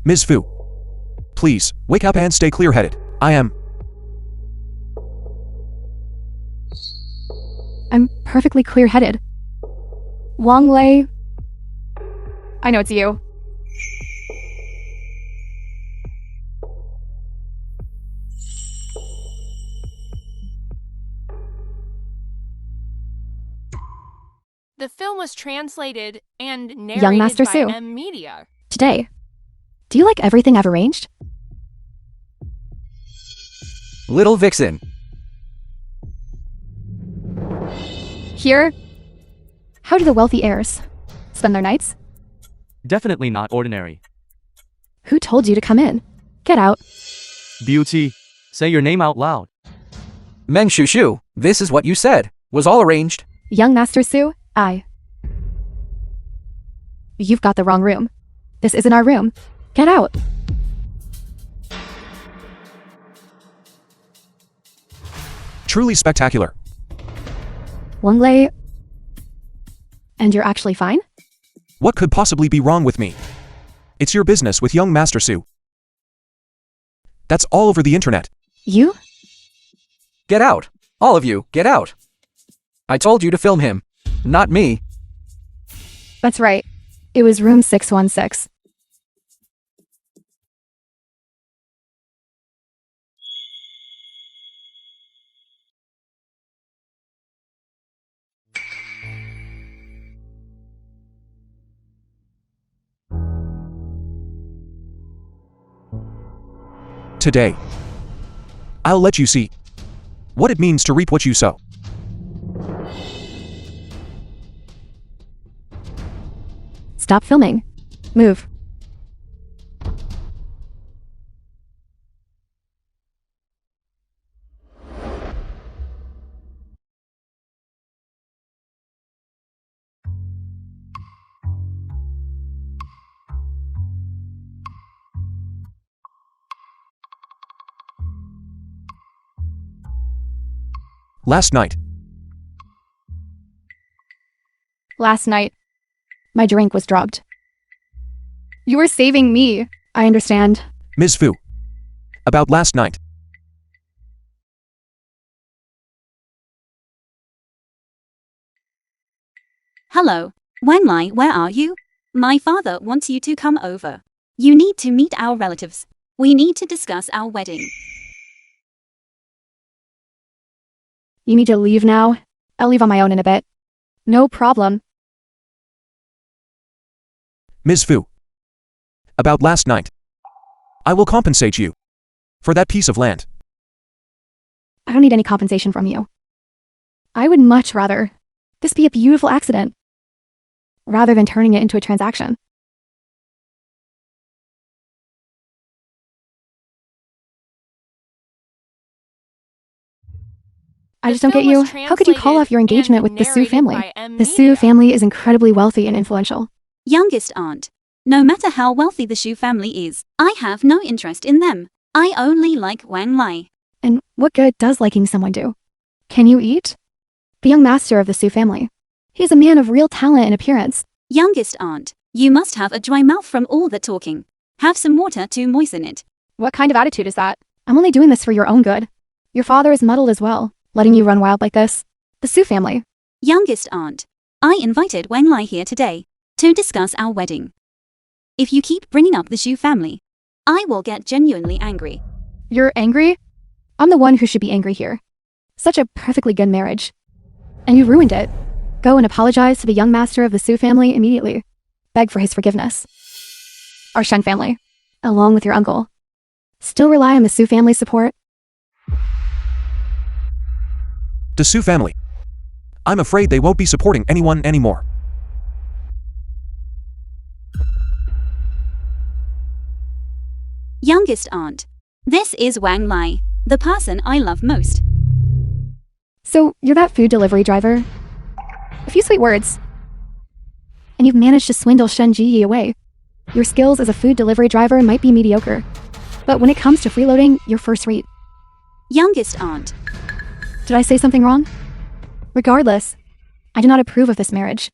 Ms. Fu. Please, wake up and stay clear-headed. I'm perfectly clear-headed. Wang Lei. I know it's you. The film was translated and narrated Master by Sue. M Media. Today, do you like everything I've arranged? Little Vixen. Here? How do the wealthy heirs spend their nights? Definitely not ordinary. Who told you to come in? Get out. Beauty. Say your name out loud. Meng Shushu, this is what you said. Was all arranged. Young Master Sue, You've got the wrong room. This isn't our room. Get out. truly spectacular. Wang Lei. And you're actually fine? What could possibly be wrong with me? It's your business with young Master Sue. That's all over the internet. You? Get out. All of you, get out. I told you to film him. Not me. That's right. It was room 616. Today, I'll let you see what it means to reap what you sow. Stop filming. Move. Last night, my drink was drugged. You were saving me. I understand. Ms. Fu. About last night. Hello, Wenlai, where are you? My father wants you to come over. You need to meet our relatives. We need to discuss our wedding. You need to leave now? I'll leave on my own in a bit. No problem. Ms. Fu. About last night. I will compensate you for that piece of land. I don't need any compensation from you. I would much rather this be a beautiful accident rather than turning it into a transaction. I just don't get you. How could you call off your engagement with the Su family? The Su family is incredibly wealthy and influential. Youngest aunt. No matter how wealthy the Shu family is, I have no interest in them. I only like Wenlai. And what good does liking someone do? Can you eat? The young master of the Su family. He is a man of real talent and appearance. Youngest aunt, you must have a dry mouth from all the talking. Have some water to moisten it. What kind of attitude is that? I'm only doing this for your own good. Your father is muddled as well, letting you run wild like this. The Su family. Youngest aunt, I invited Wenlai here today to discuss our wedding. If you keep bringing up the Shu family, I will get genuinely angry. You're angry? I'm the one who should be angry here. Such a perfectly good marriage. And you ruined it. Go and apologize to the young master of the Su family immediately. Beg for his forgiveness. Our Shen family, along with your uncle. Still rely on the Su family's support? The Su family. I'm afraid they won't be supporting anyone anymore. Youngest aunt. This is Wang Lai, the person I love most. So, you're that food delivery driver? A few sweet words. And you've managed to swindle Shen Ji away. Your skills as a food delivery driver might be mediocre. But when it comes to freeloading, you're first rate. Youngest aunt. Did I say something wrong? Regardless, I do not approve of this marriage.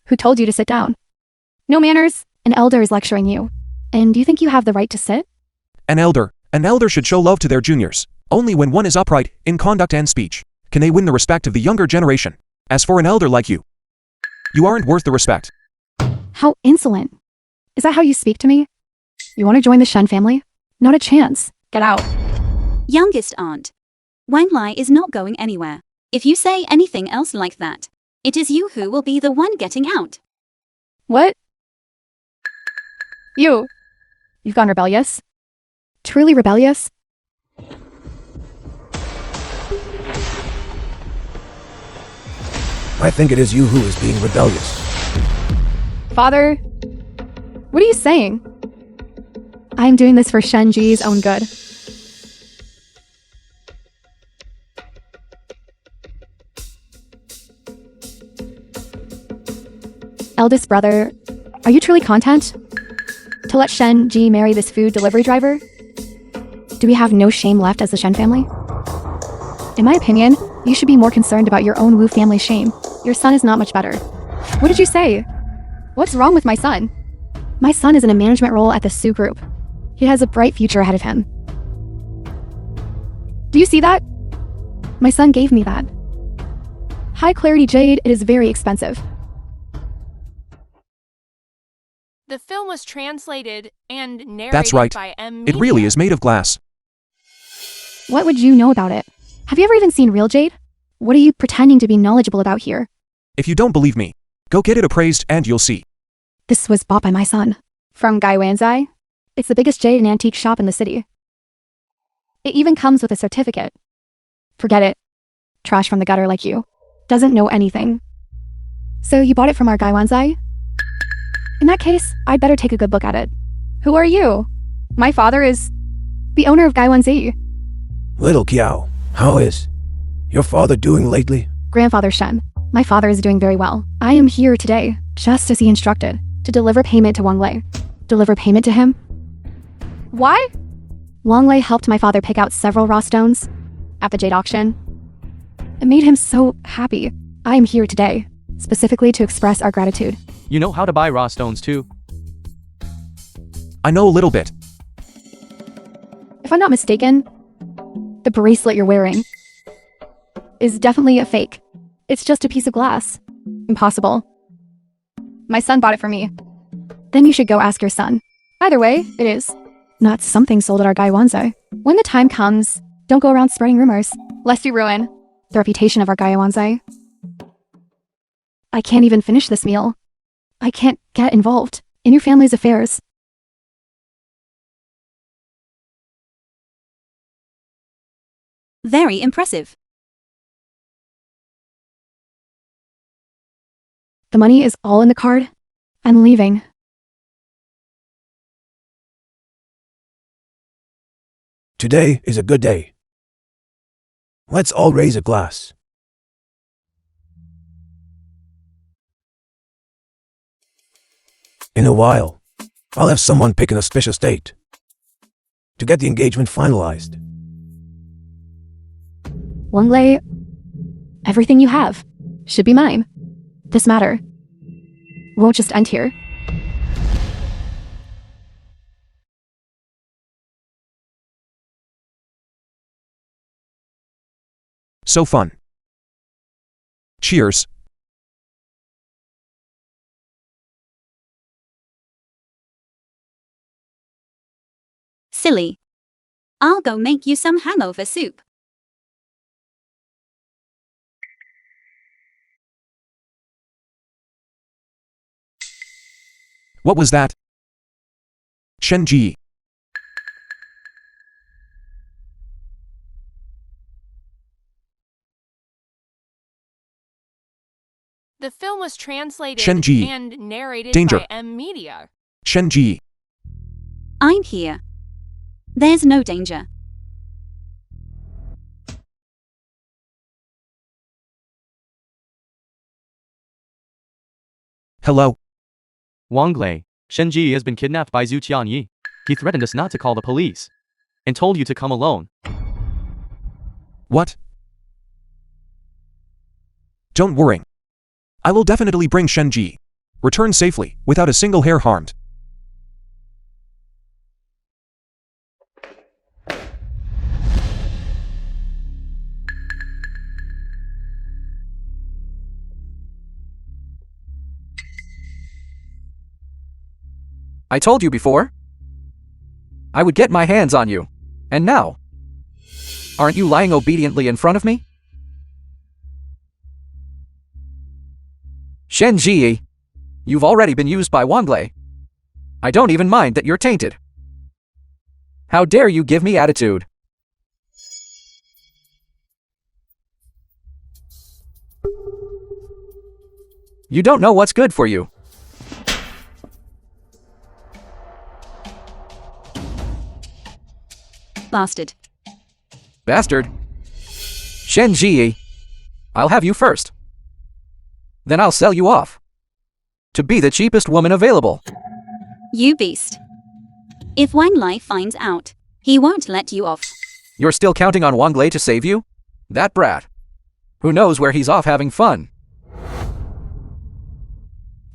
Who told you to sit down? No manners. An elder is lecturing you. And do you think you have the right to sit? An elder should show love to their juniors. Only when one is upright, in conduct and speech, can they win the respect of the younger generation. As for an elder like you aren't worth the respect. How insolent. Is that how you speak to me? You want to join the Shen family? Not a chance. Get out. Youngest aunt. Wang Lai is not going anywhere. If you say anything else like that, it is you who will be the one getting out. What? You've gone rebellious? Truly rebellious? I think it is you who is being rebellious. Father, what are you saying? I'm doing this for Shen Ji's own good. Eldest brother, are you truly content to let Shen Ji marry this food delivery driver? Do we have no shame left as the Shen family? In my opinion, you should be more concerned about your own Wu family shame. Your son is not much better. What did you say? What's wrong with my son? My son is in a management role at the Su Group. He has a bright future ahead of him. Do you see that? My son gave me that. High clarity jade, it is very expensive. The film was translated and narrated That's right. by M. It really is made of glass. What would you know about it? Have you ever even seen real jade? What are you pretending to be knowledgeable about here? If you don't believe me, go get it appraised and you'll see. This was bought by my son. From Gai Wanzai. It's the biggest jade and antique shop in the city. It even comes with a certificate. Forget it. Trash from the gutter like you. Doesn't know anything. So you bought it from our Gai Wanzai? In that case, I'd better take a good look at it. Who are you? My father is the owner of Gai Wanzai. Little Kiao, how is your father doing lately? Grandfather Shen. My father is doing very well. I am here today, just as he instructed, to deliver payment to Wang Lei. Deliver payment to him? Why? Wang Lei helped my father pick out several raw stones at the jade auction. It made him so happy. I am here today, specifically to express our gratitude. You know how to buy raw stones too? I know a little bit. If I'm not mistaken, the bracelet you're wearing is definitely a fake. It's just a piece of glass. Impossible. My son bought it for me. Then you should go ask your son. Either way, it is not something sold at our Gai Wanzai. When the time comes, don't go around spreading rumors, lest you ruin the reputation of our Gai Wanzai. I can't even finish this meal. I can't get involved in your family's affairs. Very impressive. The money is all in the card. I'm leaving. Today is a good day. Let's all raise a glass. In a while, I'll have someone pick an auspicious date to get the engagement finalized. Wang Lei, everything you have should be mine. This matter won't just end here. So fun. Cheers. Silly. I'll go make you some hangover soup. What was that? Shen Ji. The film was translated Shen Ji. and narrated Danger. by M Media. Shen Ji. I'm here. There's no danger. Hello? Wang Lei, Shen Ji has been kidnapped by Zhu Tianyi. He threatened us not to call the police. And told you to come alone. What? Don't worry. I will definitely bring Shen Ji. Return safely, without a single hair harmed. I told you before. I would get my hands on you. And now? Aren't you lying obediently in front of me? Shen Ji, you've already been used by Wang Lei. I don't even mind that you're tainted. How dare you give me attitude? You don't know what's good for you. Bastard. Bastard. Shen Ji, I'll have you first. Then I'll sell you off. To be the cheapest woman available. You beast. If Wang Lei finds out, he won't let you off. You're still counting on Wang Lei to save you? That brat. Who knows where he's off having fun?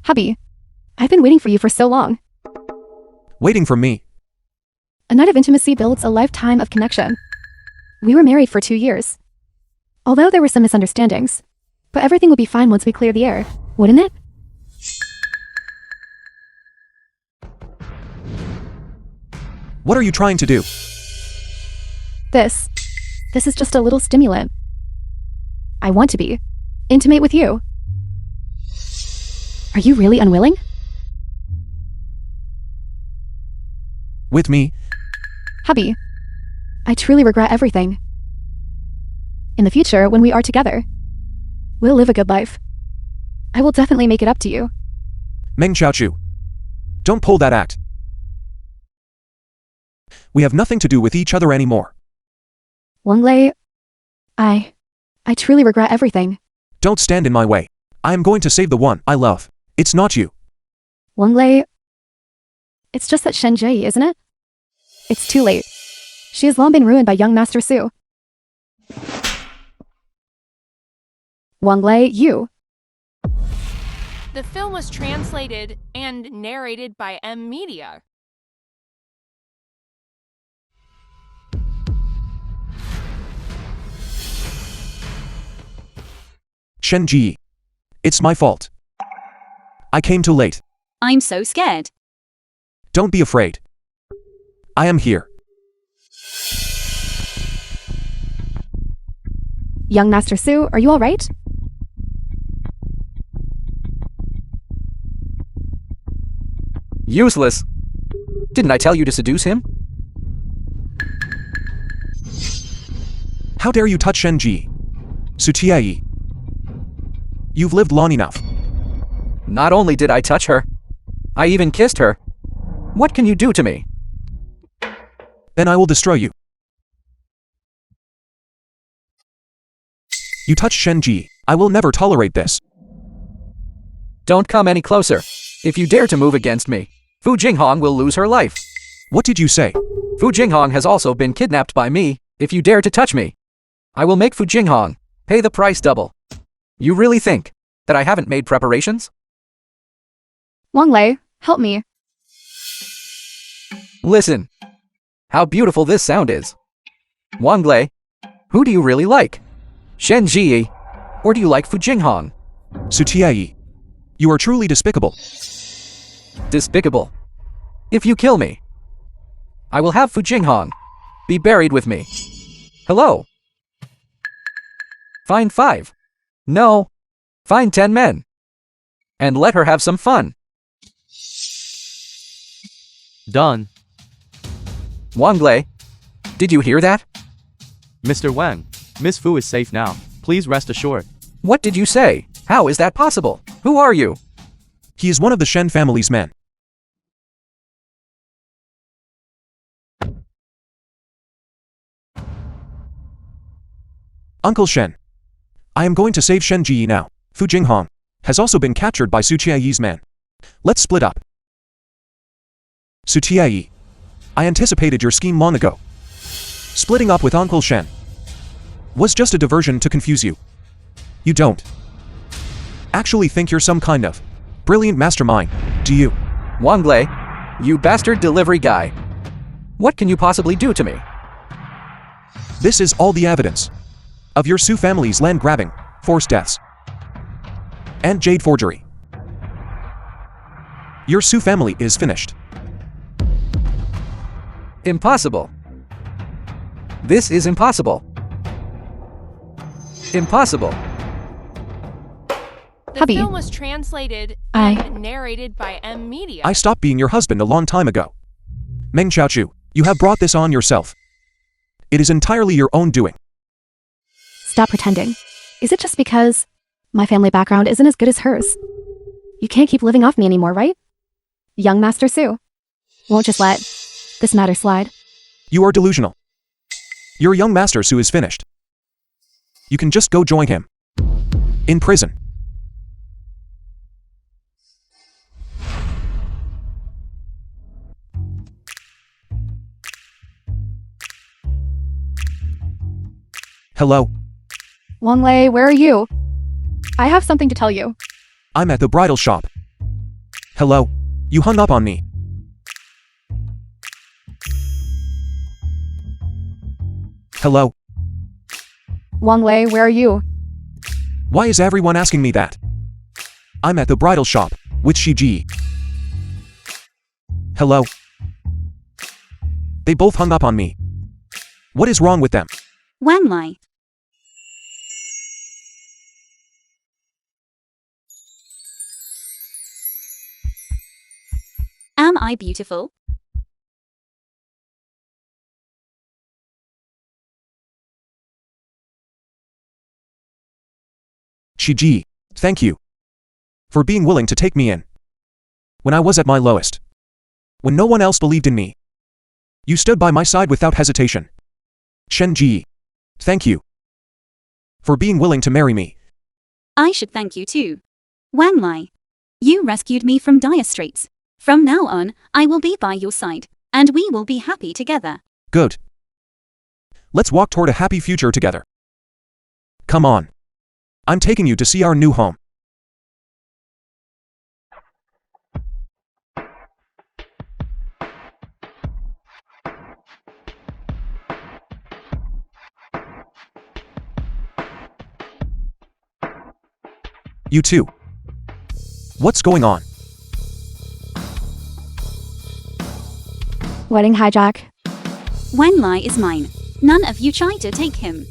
Hubby, I've been waiting for you for so long. Waiting for me. A night of intimacy builds a lifetime of connection. We were married for 2 years. Although there were some misunderstandings, but everything would be fine once we clear the air, wouldn't it? What are you trying to do? This is just a little stimulant. I want to be intimate with you. Are you really unwilling? With me? Hubby, I truly regret everything. In the future, when we are together, we'll live a good life. I will definitely make it up to you. Meng Xiaochu. Don't pull that act. We have nothing to do with each other anymore. Wang Lei, I truly regret everything. Don't stand in my way. I am going to save the one I love. It's not you. Wang Lei, it's just that Shen Jie, isn't it? It's too late. She has long been ruined by young Master Su. Wang Lei, you. The film was translated and narrated by M Media. Shen Ji. It's my fault. I came too late. I'm so scared. Don't be afraid. I am here. Young Master Su, are you all right? Useless. Didn't I tell you to seduce him? How dare you touch Shen Ji? Sutiai. You've lived long enough. Not only did I touch her, I even kissed her. What can you do to me? Then I will destroy you. You touched Shen Ji. I will never tolerate this. Don't come any closer. If you dare to move against me, Fu Jinghong will lose her life. What did you say? Fu Jinghong has also been kidnapped by me. If you dare to touch me, I will make Fu Jinghong pay the price double. You really think that I haven't made preparations? Wang Lei, help me. Listen. How beautiful this sound is. Wang Lei, who do you really like? Shen Ji, or do you like Fu Jinghong? Sutiai. You are truly despicable. Despicable. If you kill me, I will have Fu Jinghong be buried with me. Hello? Find 5. No. Find 10 men. And let her have some fun. Done. Wang Lei, did you hear that? Mr. Wang, Miss Fu is safe now. Please rest assured. What did you say? How is that possible? Who are you? He is one of the Shen family's men. Uncle Shen. I am going to save Shen Ji now. Fu Jinghong has also been captured by Su Qiayi's men. Let's split up. Su Qiayi, I anticipated your scheme long ago. Splitting up with Uncle Shen was just a diversion to confuse you. You don't actually think you're some kind of brilliant mastermind, do you? Wang Lei, you bastard delivery guy. What can you possibly do to me? This is all the evidence of your Su family's land grabbing, forced deaths, and jade forgery. Your Su family is finished. Impossible. This is impossible. Impossible. The Hubby. film was translated I- and narrated by M Media. I stopped being your husband a long time ago. Meng Xiaochu, you have brought this on yourself. It is entirely your own doing. Stop pretending. Is it just because my family background isn't as good as hers? You can't keep living off me anymore, right? Young Master Su won't just let this matter slide. You are delusional. Your young master Su is finished. You can just go join him in prison. Hello, Wang Lei, where are you? I have something to tell you. I'm at the bridal shop. Hello, you hung up on me. Hello, Wang Lei, where are you? why is everyone asking me that? I'm at the bridal shop with Shiji. Hello. They both hung up on me. What is wrong with them? Wang Lai. Am I beautiful? Shiji, thank you for being willing to take me in when I was at my lowest. When no one else believed in me, you stood by my side without hesitation. Shen Ji, thank you for being willing to marry me. I should thank you too. Wang Lai. You rescued me from dire straits. From now on, I will be by your side, and we will be happy together. Good. Let's walk toward a happy future together. Come on. I'm taking you to see our new home. You too. What's going on? Wedding hijack. Wang Lai is mine. None of you try to take him.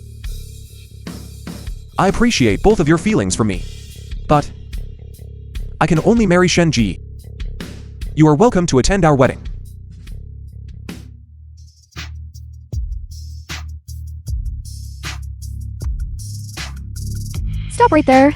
I appreciate both of your feelings for me, but I can only marry Shen Ji. You are welcome to attend our wedding. Stop right there.